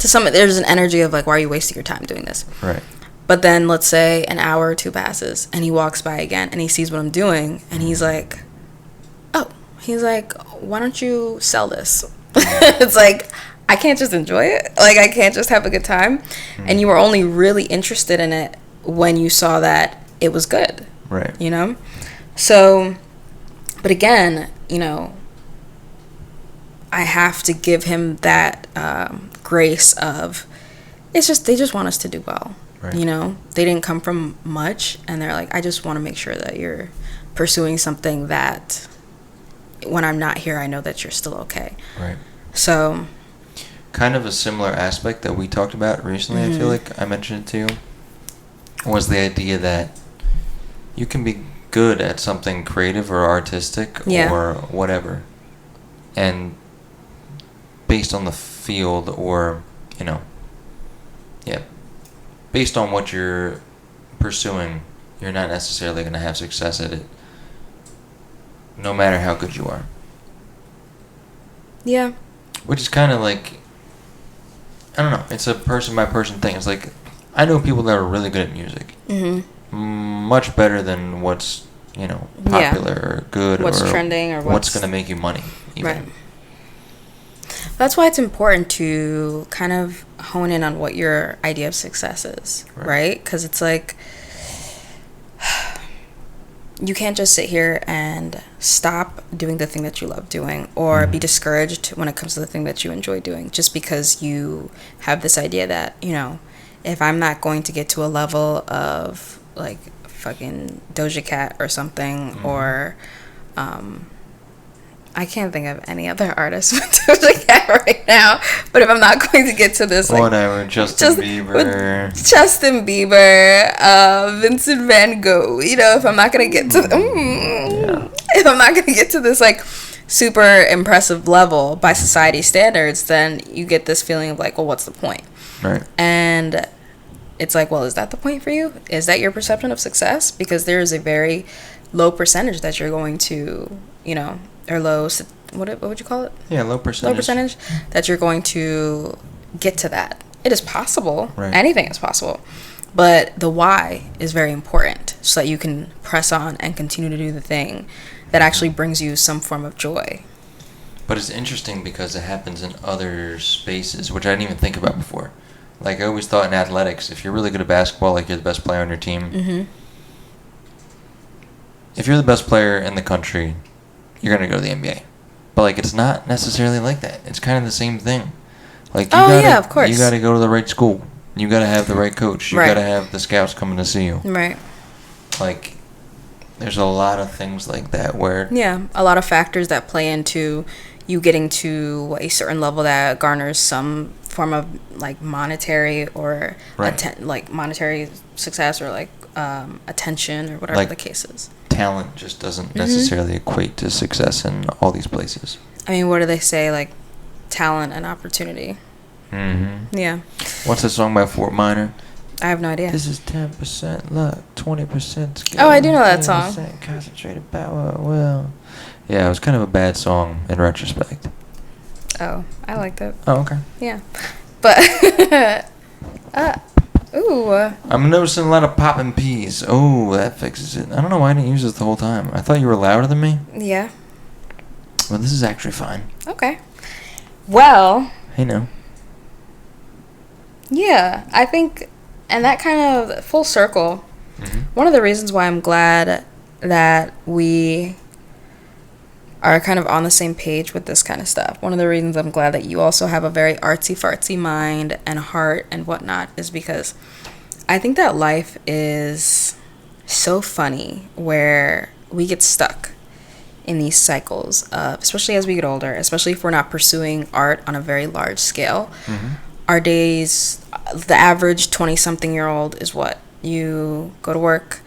there's an energy of like, why are you wasting your time doing this? Right. But then let's say an hour or two passes and he walks by again and he sees what I'm doing and he's like, why don't you sell this? It's like, I can't just enjoy it. Like, I can't just have a good time. And you were only really interested in it when you saw that it was good. Right. You know? So, but again, you know, I have to give him that grace of, they just want us to do well. Right. You know? They didn't come from much, and they're like, I just want to make sure that you're pursuing something that when I'm not here, I know that you're still okay. Right. So... Kind of a similar aspect that we talked about recently, I feel like I mentioned it to you, was the idea that you can be good at something creative or artistic or whatever, and based on the field or, you know, based on what you're pursuing, you're not necessarily going to have success at it, no matter how good you are. Yeah. Which is kind of like, I don't know, it's a person-by-person thing. It's like, I know people that are really good at music. Much better than what's, you know, popular or good what's or trending or what's going to make you money. Even. Right. That's why it's important to kind of hone in on what your idea of success is, right? Because it's like, you can't just sit here and stop doing the thing that you love doing or be discouraged when it comes to the thing that you enjoy doing just because you have this idea that, you know, if I'm not going to get to a level of like fucking Doja Cat or something or I can't think of any other artist with Doja Cat right now, but if I'm not going to get to this, like, whatever, Justin Bieber, Vincent Van Gogh, you know, if I'm not going to get to, if I'm not going to get to this, like, super impressive level by society standards, then you get this feeling of like, well, what's the point? Right. And it's like, well, is that the point for you? Is that your perception of success? Because there is a very low percentage that you're going to, you know, or low, what would you call it? Yeah, low percentage. Low percentage that you're going to get to that. It is possible. Right. Anything is possible. But the why is very important so that you can press on and continue to do the thing that actually brings you some form of joy. But it's interesting because it happens in other spaces, which I didn't even think about before. Like, I always thought in athletics, if you're really good at basketball, like you're the best player on your team, Mm-hmm. if you're the best player in the country, you're going to go to the NBA. But, like, it's not necessarily like that. It's kind of the same thing. Like, you yeah, of course. You got to go to the right school. You got to have the right coach. You Right. got to have the scouts coming to see you. Right. Like, there's a lot of things like that where... Yeah, a lot of factors that play into you getting to a certain level that garners some form of, like, monetary or Right. like monetary success or like attention or whatever Like, the case is. talent just doesn't Mm-hmm. necessarily equate to success in all these places. I mean, what do they say? Like, talent and opportunity. Mm-hmm. Yeah. What's the song by Fort Minor? I have no idea. This is 10% luck, 20% skill. Oh, I do know that song. 20% concentrated power. Well, yeah, it was kind of a bad song in retrospect. Oh, I liked it. Oh, okay. Yeah. But, ooh. I'm noticing a lot of popping peas. Oh, that fixes it. I don't know why I didn't use this the whole time. I thought you were louder than me. Yeah. Well, this is actually fine. Okay. Well, Hey, no. yeah, I think, and that kind of full circle, Mm-hmm. one of the reasons why I'm glad that we are kind of on the same page with this kind of stuff, one of the reasons I'm glad that you also have a very artsy-fartsy mind and heart and whatnot, is because I think that life is so funny where we get stuck in these cycles of, especially as we get older, especially if we're not pursuing art on a very large scale. Mm-hmm. Our days, the average 20-something-year-old is what? You go to work,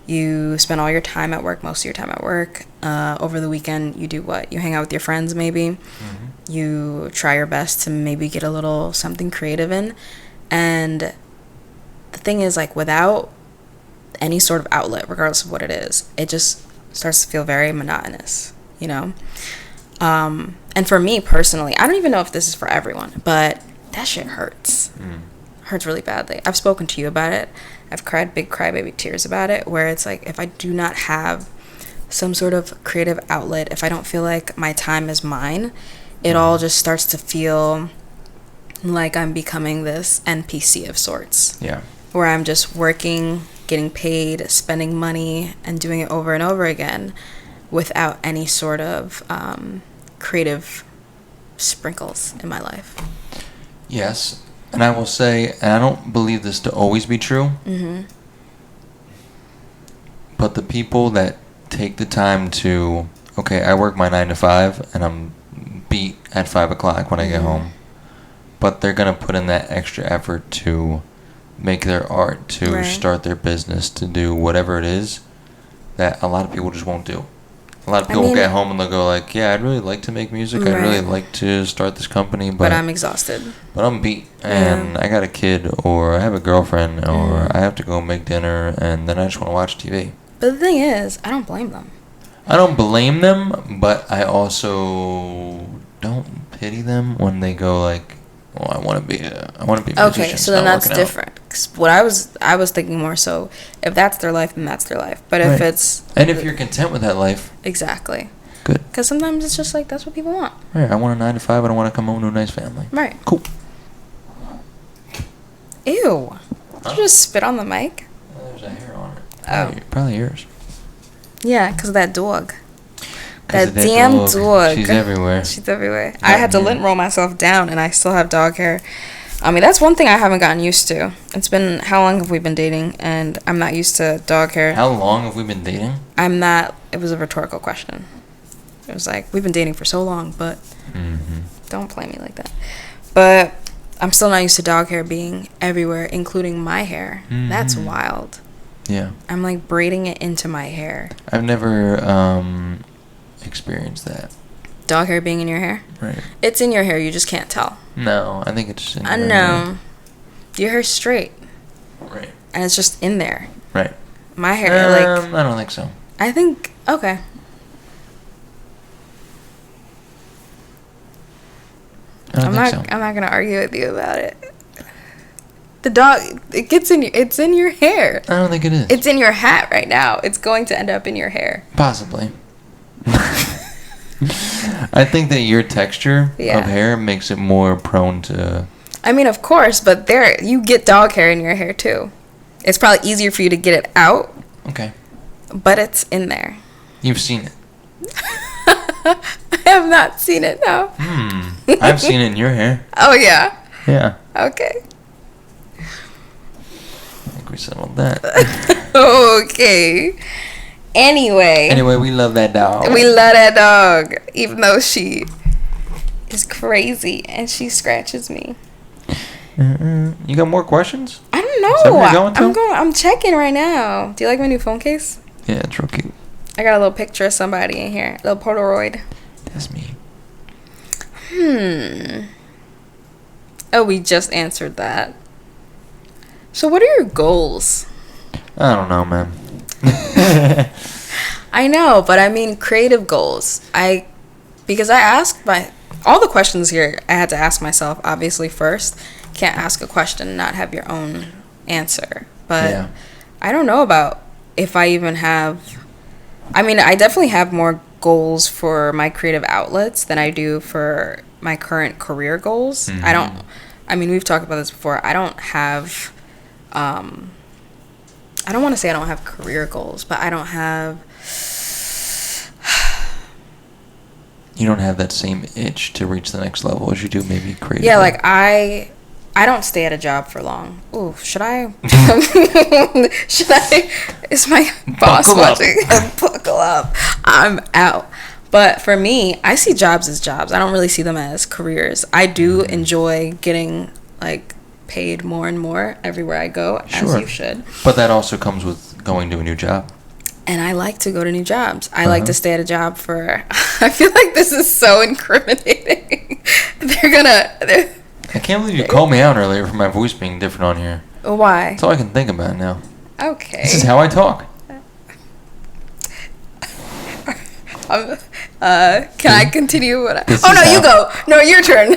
you spend all your time at work, most of your time at work. Over the weekend, you do what? You hang out with your friends, maybe. Mm-hmm. You try your best to maybe get a little something creative in. And the thing is, like, without any sort of outlet, regardless of what it is, it just starts to feel very monotonous, you know? And for me personally, I don't even know if this is for everyone, but that shit hurts. Hurts really badly. I've spoken to you about it. I've cried big crybaby tears about it, where it's like, if I do not have some sort of creative outlet, if I don't feel like my time is mine, it all just starts to feel like I'm becoming this NPC of sorts. Yeah. Where I'm just working, getting paid, spending money, and doing it over and over again without any sort of creative sprinkles in my life. Yes. And I will say, and I don't believe this to always be true, Mm-hmm. but the people that take the time to, okay, I work my 9 to 5 and I'm beat at 5 o'clock when I get home, but they're going to put in that extra effort to make their art, to Right. start their business, to do whatever it is that a lot of people just won't do. A lot of people will get home and they'll go like, yeah, I'd really like to make music. I'd really Right. like to start this company, But I'm exhausted. but I'm beat, and Yeah. I got a kid, or I have a girlfriend, or I have to go make dinner, and then I just want to watch TV. But the thing is, I don't blame them. I don't blame them, but I also don't pity them when they go like, "Oh, I want to be a musician." Okay, it's so then not that's working out." different. 'Cause what I was thinking more so, if that's their life, then that's their life. But if Right. it's And if you're content with that life, exactly, good. because sometimes it's just like that's what people want. Right, I want a 9 to 5. I don't want to come home to a nice family. Right. Cool. Ew. Did you just spit on the mic? There's a hair on it. Oh. Probably yours. Yeah, because of that dog. 'Cause That of that damn dog. dog. She's everywhere. She's everywhere. Not I had to here. lint roll myself down, and I still have dog hair. I mean, that's one thing I haven't gotten used to. It's been, how long have we been dating? And I'm not used to dog hair. How long have we been dating? I'm not, it was a rhetorical question. It was like, we've been dating for so long, but Mm-hmm. don't play me like that. But I'm still not used to dog hair being everywhere, including my hair. That's Mhm. wild. Yeah. I'm like braiding it into my hair. I've never experienced that. Dog hair being in your hair? Right. It's in your hair, you just can't tell. No, I think it's just in I your know. Your hair's straight, hair. Right. and it's just in there. Right. My hair, like, I don't think so. I think, okay. I don't think so. I'm not gonna argue with you about it. The dog, it gets in. It's in your hair. I don't think it is. It's in your hat right now. It's going to end up in your hair. Possibly. I think that your texture Yeah. of hair makes it more prone to. I mean, of course, but there you get dog hair in your hair too. It's probably easier for you to get it out, Okay. but it's in there. You've seen it. I have not seen it, no. I've seen it in your hair. Oh, yeah. Yeah. Okay. I think we settled that. Okay. Anyway, we love that dog. we love that dog, even though she is crazy and she scratches me. You got more questions? I don't Is that know. where you're going to? I'm checking right now. Do you like my new phone case? Yeah, it's real cute. I got a little picture of somebody in here. A little Polaroid. That's me. Oh, we just answered that. So what are your goals? I don't know, man. I know, but I mean creative goals. Because I asked all the questions here, I had to ask myself obviously first. Can't ask a question and not have your own answer. But Yeah. I don't know about if I even have. I mean, I definitely have more goals for my creative outlets than I do for my current career goals. Mm-hmm. I mean, we've talked about this before. I don't have I don't want to say I don't have career goals, but I don't have. You don't have that same itch to reach the next level as you do maybe creatively. Yeah, like I don't stay at a job for long. Ooh, should I? Should I? Is my boss Buckle up. watching? Buckle up. I'm out. But for me, I see jobs as jobs. I don't really see them as careers. I do enjoy getting like paid more and more everywhere I go, as Sure. you should. But that also comes with going to a new job. And I like to go to new jobs. I like to stay at a job for. I feel like this is so incriminating. They're I can't believe you called me out earlier for my voice being different on here. Why? That's all I can think about now. Okay. This is how I talk. Can I continue? This Oh is no, you how- go. No, your turn.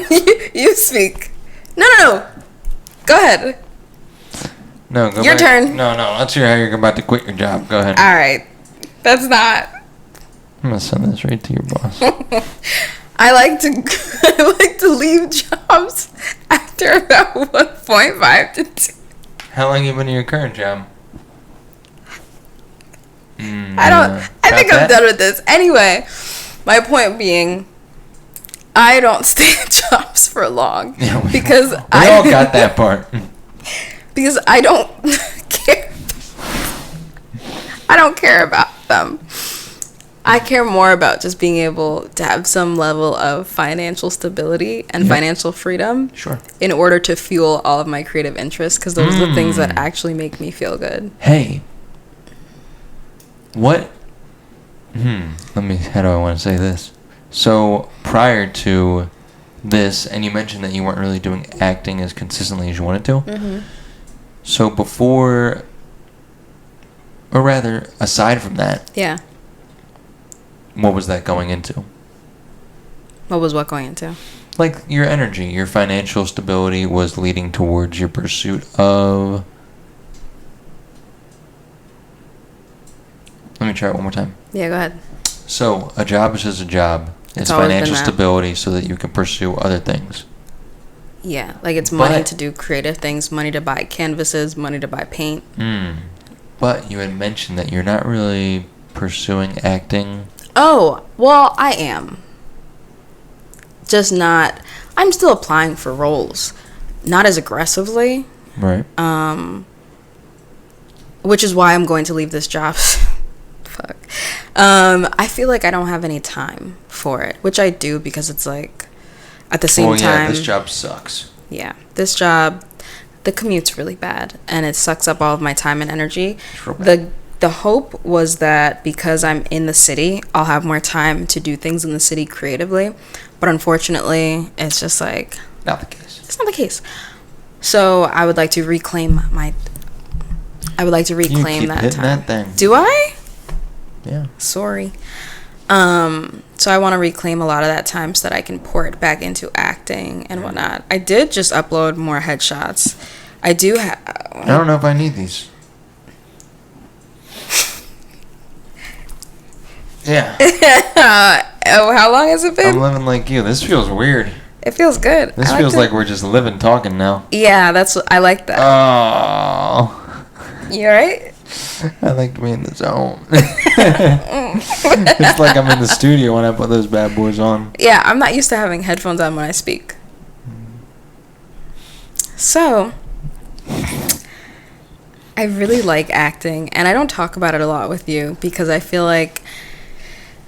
You speak. No. Go ahead. No, go Your back. turn. No, let's hear how you're about to quit your job. Go ahead. All right. That's not. I'm gonna send this right to your boss. I like to leave jobs after about 1.5 to 2. How long you been in your current job? I think I'm done with this. Anyway, my point being, I don't stay at jobs for long because we all got that part. Because I don't care. I don't care about them. I care more about just being able to have some level of financial stability and financial freedom. Sure. In order to fuel all of my creative interests, because those are the things that actually make me feel good. Hey. What? How do I want to say this? So, prior to this, and you mentioned that you weren't really doing acting as consistently as you wanted to. Mm-hmm. So, before, or rather, aside from that, Yeah. what was that going into? What was what going into? Like, your energy, your financial stability was leading towards your pursuit of... Let me try it one more time. Yeah, go ahead. So, a job is just a job. It's always been financial that. stability so that you can pursue other things. Yeah, like it's money But- to do creative things, money to buy canvases, money to buy paint. But you had mentioned that you're not really pursuing acting. Oh, well, I am. Just not. I'm still applying for roles, not as aggressively. Right. Which is why I'm going to leave this job. Fuck. I feel like I don't have any time for it, which I do because it's like at the same time. This job sucks. Yeah, this job, the commute's really bad, and it sucks up all of my time and energy. It's real bad. The hope was that because I'm in the city, I'll have more time to do things in the city creatively, but unfortunately, it's just like Not the case. it's not the case. So I would like to reclaim my. I would like to reclaim you keep that hitting time. that thing. Do I? Yeah. Sorry. So I want to reclaim a lot of that time so that I can pour it back into acting and whatnot. I did just upload more headshots. I do have. I don't know if I need these. Yeah. Oh, how long has it been? I'm living like you. This feels weird. It feels good. This feels like we're just living, talking now. Yeah, I like that. Oh. You alright? I like to be in the zone. It's like I'm in the studio when I put those bad boys on. Yeah, I'm not used to having headphones on when I speak. So, I really like acting, and I don't talk about it a lot with you because I feel like,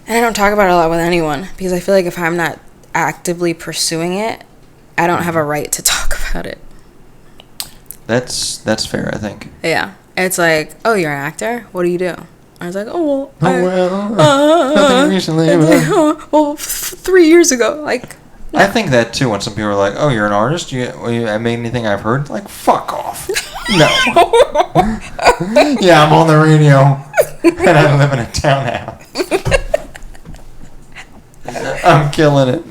and I don't talk about it a lot with anyone because I feel like if I'm not actively pursuing it, I don't have a right to talk about it. That's fair, I think. Yeah. It's like, oh, you're an actor? What do you do? I was like, oh, well, nothing recently. Well, 3 years ago. Like, no. I think that too when some people are like, oh, you're an artist? You made anything I've heard? Like, fuck off. No. Yeah, I'm on the radio, and I live in a townhouse. I'm killing it.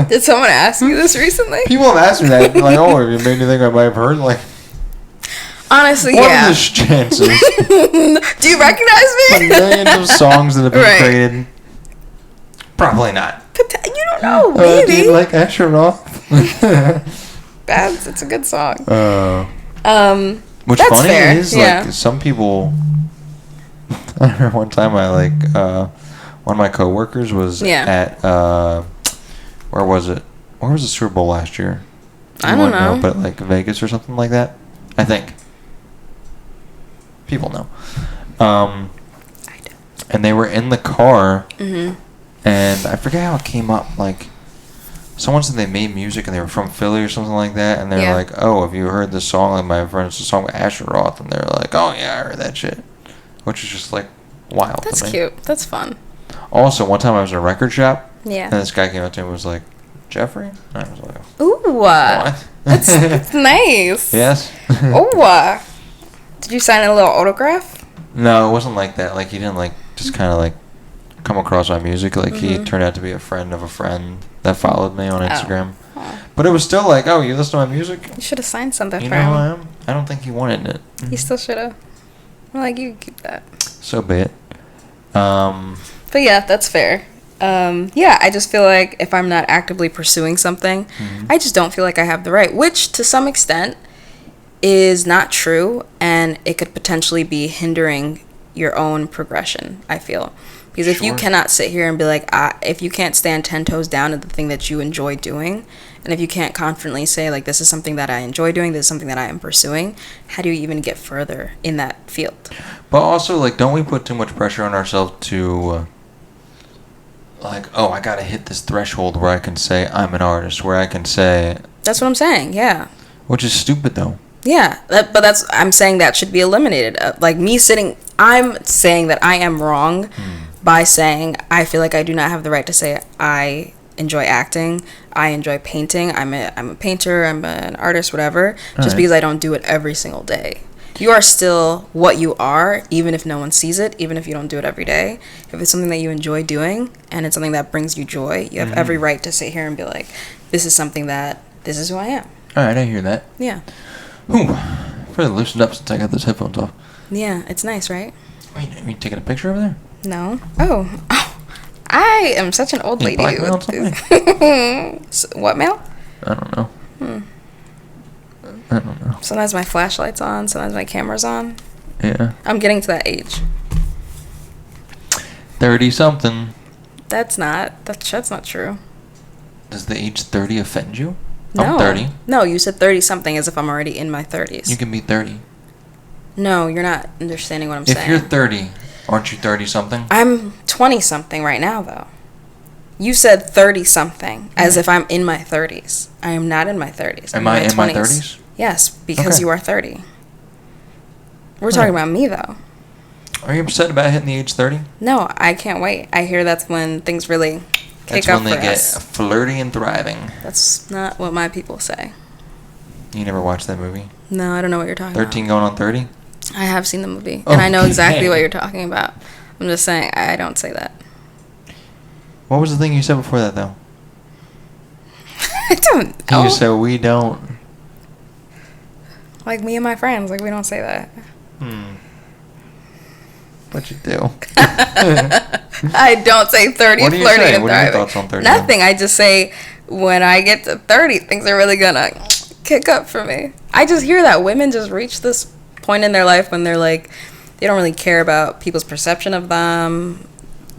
Did someone ask you this recently? People have asked me that. Like, oh, have you made anything I might have heard? Like, honestly, what yeah. are the chances? Do you recognize me? The millions of songs that have been Right. created. Probably not. You don't know. Do Maybe. you like Astronaut? It's a good song. What's That's funny fair. is Yeah. like some people. I remember one time one of my coworkers was at where was it? Where was the Super Bowl last year? I don't know. But like Vegas or something like that. I think. People know. I don't. And they were in the car. Mm-hmm. And I forget how it came up. Like, someone said they made music and they were from Philly or something like that. And they're like, oh, have you heard this song? Like, my friend's a song with Asher Roth. And they're like, oh, yeah, I heard that shit. Which is just, like, wild That's to me. cute. That's fun. Also, one time I was in a record shop. Yeah. And this guy came up to me and was like, Jeffrey? And I was like, Ooh. what? That's nice. Yes. Ooh. Did you sign a little autograph? No, it wasn't like that. Like, he didn't, like, just kind of, like, come across my music. Like, he turned out to be a friend of a friend that followed me on Instagram. Oh. But it was still like, oh, you listen to my music? You should have signed something You for know him. who I am? I don't think he wanted it. You still should have. I'm like, you can keep that. So be it. But yeah, that's fair. Yeah, I just feel like if I'm not actively pursuing something, I just don't feel like I have the right, which to some extent is not true, and it could potentially be hindering your own progression, I feel. Because if you cannot sit here and be like, if you can't stand 10 toes down at the thing that you enjoy doing, and if you can't confidently say, like, this is something that I enjoy doing, this is something that I am pursuing, how do you even get further in that field? But also, like, don't we put too much pressure on ourselves to, like, oh, I gotta hit this threshold where I can say I'm an artist, where I can say... That's what I'm saying, yeah. Which is stupid, though. Yeah, I'm saying that should be eliminated. I'm saying that I am wrong by saying I feel like I do not have the right to say I enjoy acting, I enjoy painting, I'm a painter, I'm an artist, whatever, just because I don't do it every single day. You are still what you are, even if no one sees it, even if you don't do it every day. If it's something that you enjoy doing and it's something that brings you joy, you have every right to sit here and be like, this is who I am. All right, I hear that. Yeah. Ooh, really loosened up since I got those headphones off. Yeah, it's nice, right? Wait, are you taking a picture over there? No. Oh, I am such an old lady. Blackmail something? What mail? I don't know. I don't know. Sometimes my flashlight's on, sometimes my camera's on. Yeah. I'm getting to that age. 30-something. That's not true. Does the age 30 offend you? No. I'm 30. No, you said 30-something as if I'm already in my 30s. You can be 30. No, you're not understanding what I'm saying. If you're 30, aren't you 30-something? I'm 20-something right now, though. You said 30-something as if I'm in my 30s. I am not in my 30s. Am I in my 30s? Yes, because you are 30. We're talking about me, though. Are you upset about hitting the age 30? No, I can't wait. I hear that's when things really kick up for us. That's when they get flirty and thriving. That's not what my people say. You never watched that movie? No, I don't know what you're talking about. 13 going on 30? I have seen the movie, and I know exactly what you're talking about. I'm just saying, I don't say that. What was the thing you said before that, though? I don't know. You said we don't. Like me and my friends, like we don't say that. What you do? I don't say 30, What do you flirty, say? and What are your thriving. thoughts on 30? Nothing. I just say when I get to 30, things are really gonna kick up for me. I just hear that women just reach this point in their life when they're like, they don't really care about people's perception of them.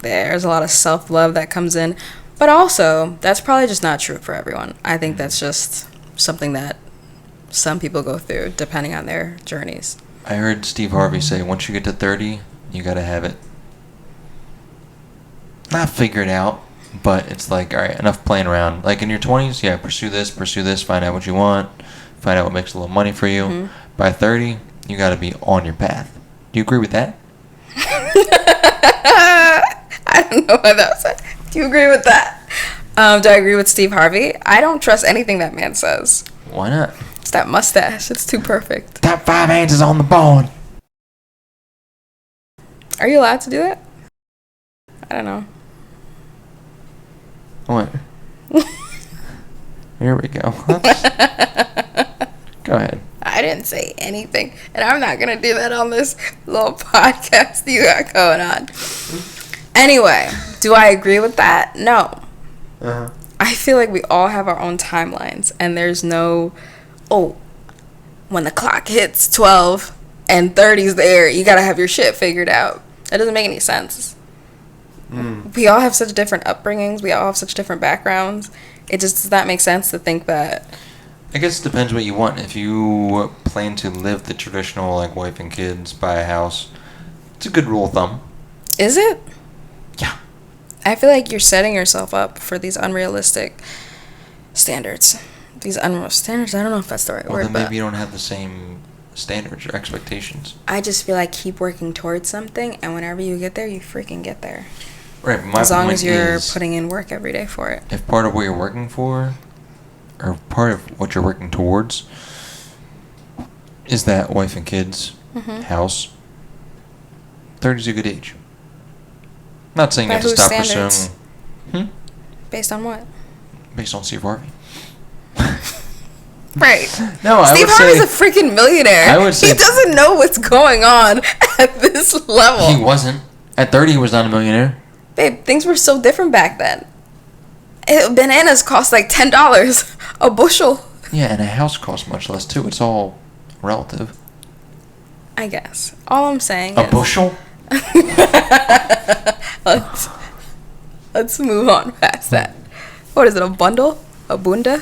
There's a lot of self-love that comes in. But also, that's probably just not true for everyone. I think that's just something that some people go through depending on their journeys. I heard Steve Harvey say, once you get to 30, you gotta have it. Not figured out, but it's like, all right, enough playing around. Like in your 20s, yeah, pursue this, find out what you want, find out what makes a little money for you. Mm-hmm. By 30, you gotta be on your path. Do you agree with that? I don't know what that was. Do you agree with that? Do I agree with Steve Harvey? I don't trust anything that man says. Why not? It's that mustache. It's too perfect. Top 5 answers on the board. Are you allowed to do that? I don't know. What? Here we go. Go ahead. I didn't say anything, and I'm not gonna do that on this little podcast you got going on. Anyway, do I agree with that? No. Uh-huh. I feel like we all have our own timelines, and there's no, oh, when the clock hits 12 and 30's there, you gotta have your shit figured out. That doesn't make any sense. We all have such different upbringings. We all have such different backgrounds. It just does not make sense to think that. I guess it depends what you want. If you plan to live the traditional, like, wife and kids, buy a house, it's a good rule of thumb. Is it? Yeah. I feel like you're setting yourself up for these unrealistic standards. These unrealistic standards, I don't know if that's the right Well, word, then but maybe you don't have the same standards or expectations. I just feel like keep working towards something, and whenever you get there, you freaking get there. Right, but my As long point as you're is, putting in work every day for it. if part of what you're working for, or part of what you're working towards, is that wife and kids, house, 30 is a good age. Not saying By you have to whose stop standards? pursuing. Based on what? Based on Steve Harvey. Right. No, I Steve would Harvey's say a freaking millionaire. I would say- he doesn't know what's going on at this level. he wasn't. At 30, he was not a millionaire. Babe, things were so different back then. Bananas cost like $10 a bushel. Yeah, and a house costs much less too. It's all relative. I guess. All I'm saying A is... bushel? Let's move on past that. What is it, a bundle? A bunda?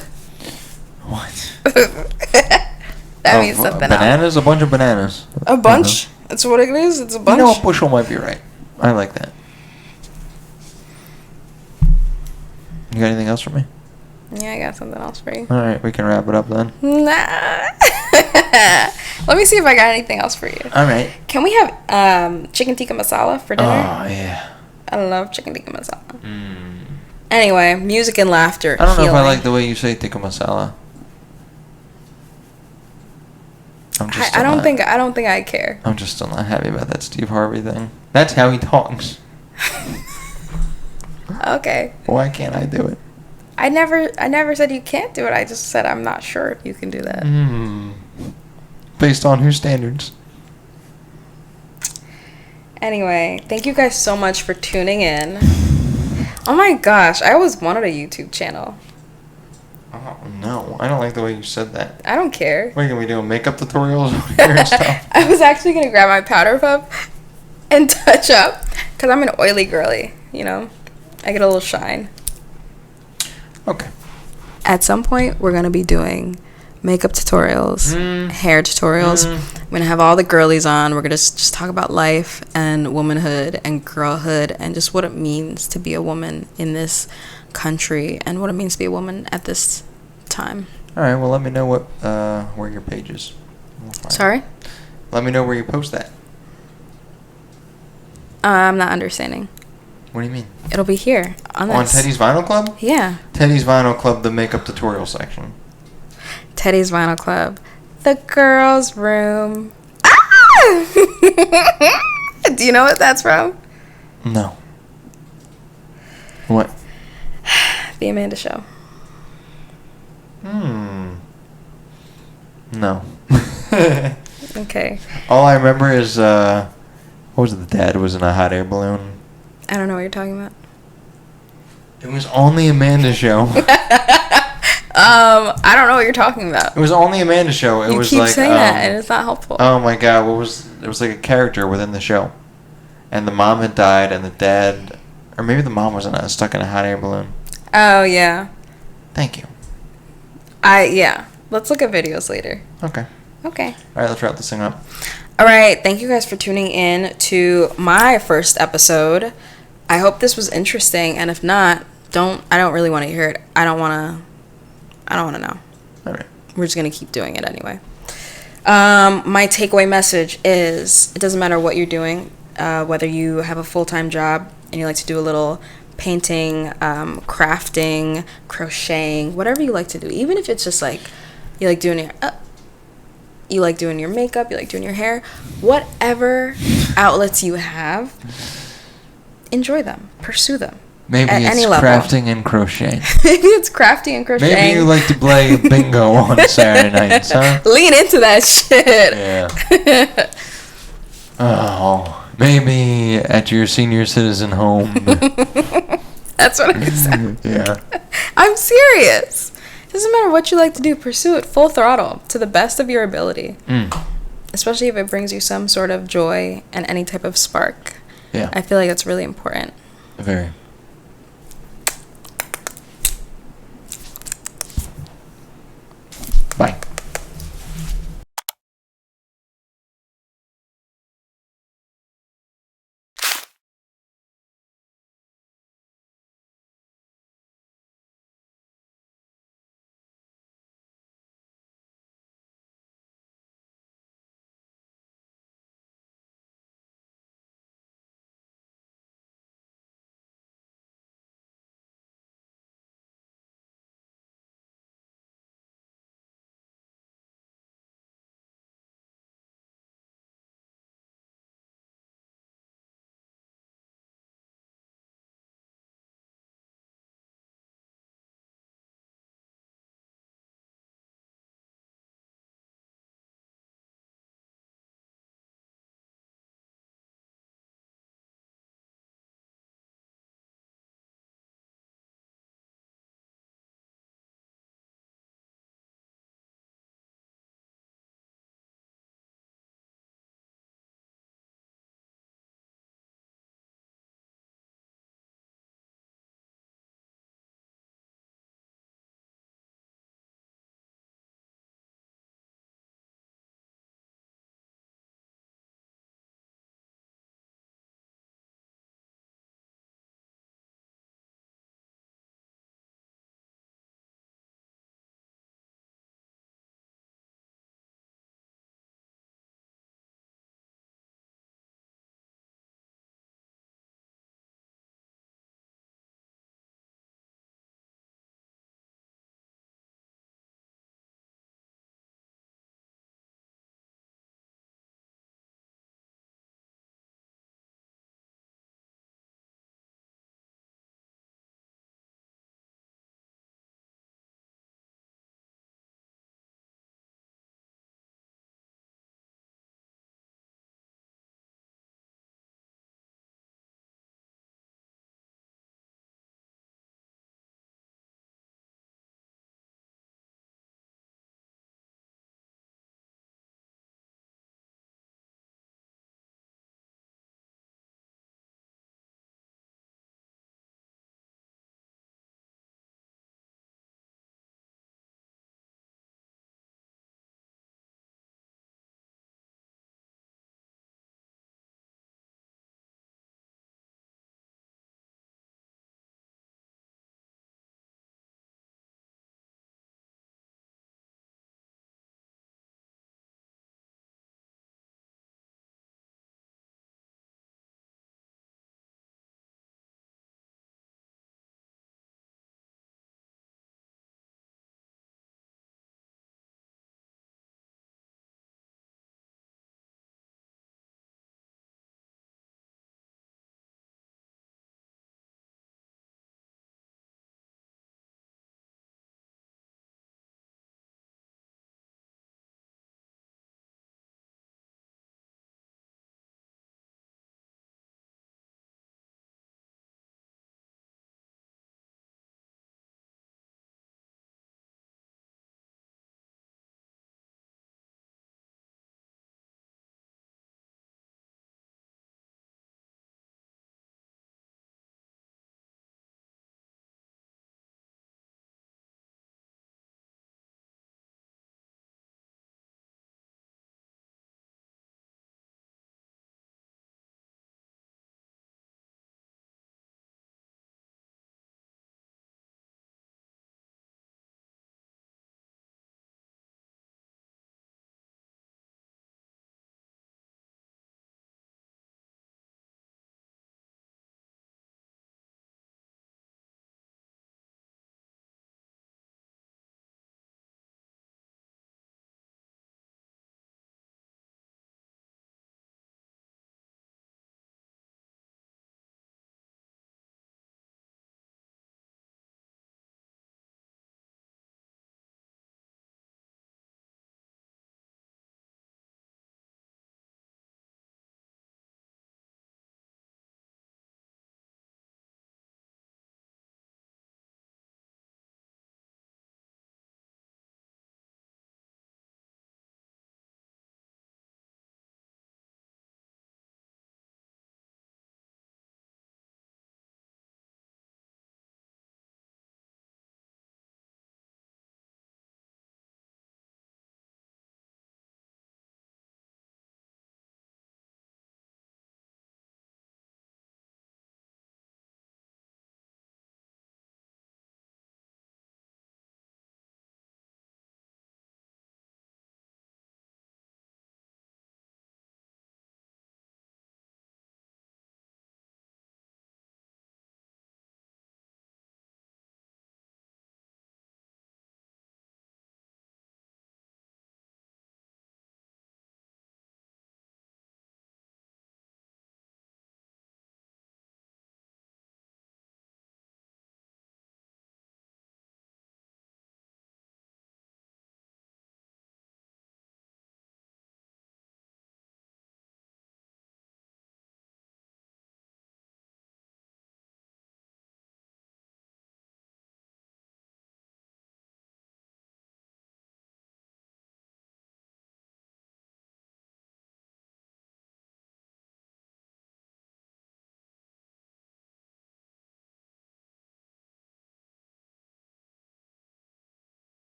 What? That means something else. Bananas? A bunch of bananas. A bunch? That's what it is? It's a bunch? You know, a bushel might be right. I like that. You got anything else for me? Yeah, I got something else for you. All right, we can wrap it up then. Nah. Let me see if I got anything else for you. All right. Can we have chicken tikka masala for dinner? Oh, yeah. I love chicken tikka masala. Anyway, music and laughter. I don't know if I healing. like the way you say tikka masala. I don't think I care. I'm just still not happy about that Steve Harvey thing. That's how he talks. Okay. Why can't I do it? I never said you can't do it. I just said I'm not sure if you can do that. Based on whose standards? Anyway, thank you guys so much for tuning in. Oh my gosh, I always wanted a YouTube channel. Oh, no. I don't like the way you said that. I don't care. What are you going to be doing? Makeup tutorials over here and stuff? I was actually going to grab my powder puff and touch up. Because I'm an oily girly, you know? I get a little shine. Okay. At some point, we're going to be doing makeup tutorials, hair tutorials. We're going to have all the girlies on. We're going to just talk about life and womanhood and girlhood and just what it means to be a woman in this country and what it means to be a woman at this time. All right. Well, let me know what where your page is. Sorry? Let me know where you post that. I'm not understanding. What do you mean? It'll be here on On this. Teddy's Vinyl Club? Yeah. Teddy's Vinyl Club, the makeup tutorial section. Teddy's Vinyl Club. The girls' room. Ah! Do you know what that's from? No. What? The Amanda Show. No. Okay. All I remember is, what was it, the dad was in a hot air balloon? I don't know what you're talking about. It was only Amanda's show. I don't know what you're talking about. It was only Amanda's show. It You was keep like saying that, and it's not helpful. Oh my god, it was like a character within the show. And the mom had died and the dad, or maybe the mom was stuck in a hot air balloon. Oh, yeah. Thank you. Yeah. Let's look at videos later. Okay. Okay. All right, let's wrap this thing up. All right. Thank you guys for tuning in to my first episode. I hope this was interesting, and if not, I don't really want to hear it. I don't want to know. All right. We're just going to keep doing it anyway. My takeaway message is, it doesn't matter what you're doing, whether you have a full-time job and you like to do a little painting, crafting, crocheting, whatever you like to do, even if it's just like you like doing your makeup, you like doing your hair, whatever outlets you have, enjoy them, pursue them. Maybe at it's any level. crafting and crocheting. Maybe it's crafting and crocheting. Maybe you like to play bingo on Saturday nights, huh? Lean into that shit. Yeah. Oh, maybe at your senior citizen home. That's what I said. Yeah. I'm serious. Doesn't matter what you like to do, pursue it full throttle to the best of your ability. Especially if it brings you some sort of joy and any type of spark. Yeah. I feel like that's really important. Very.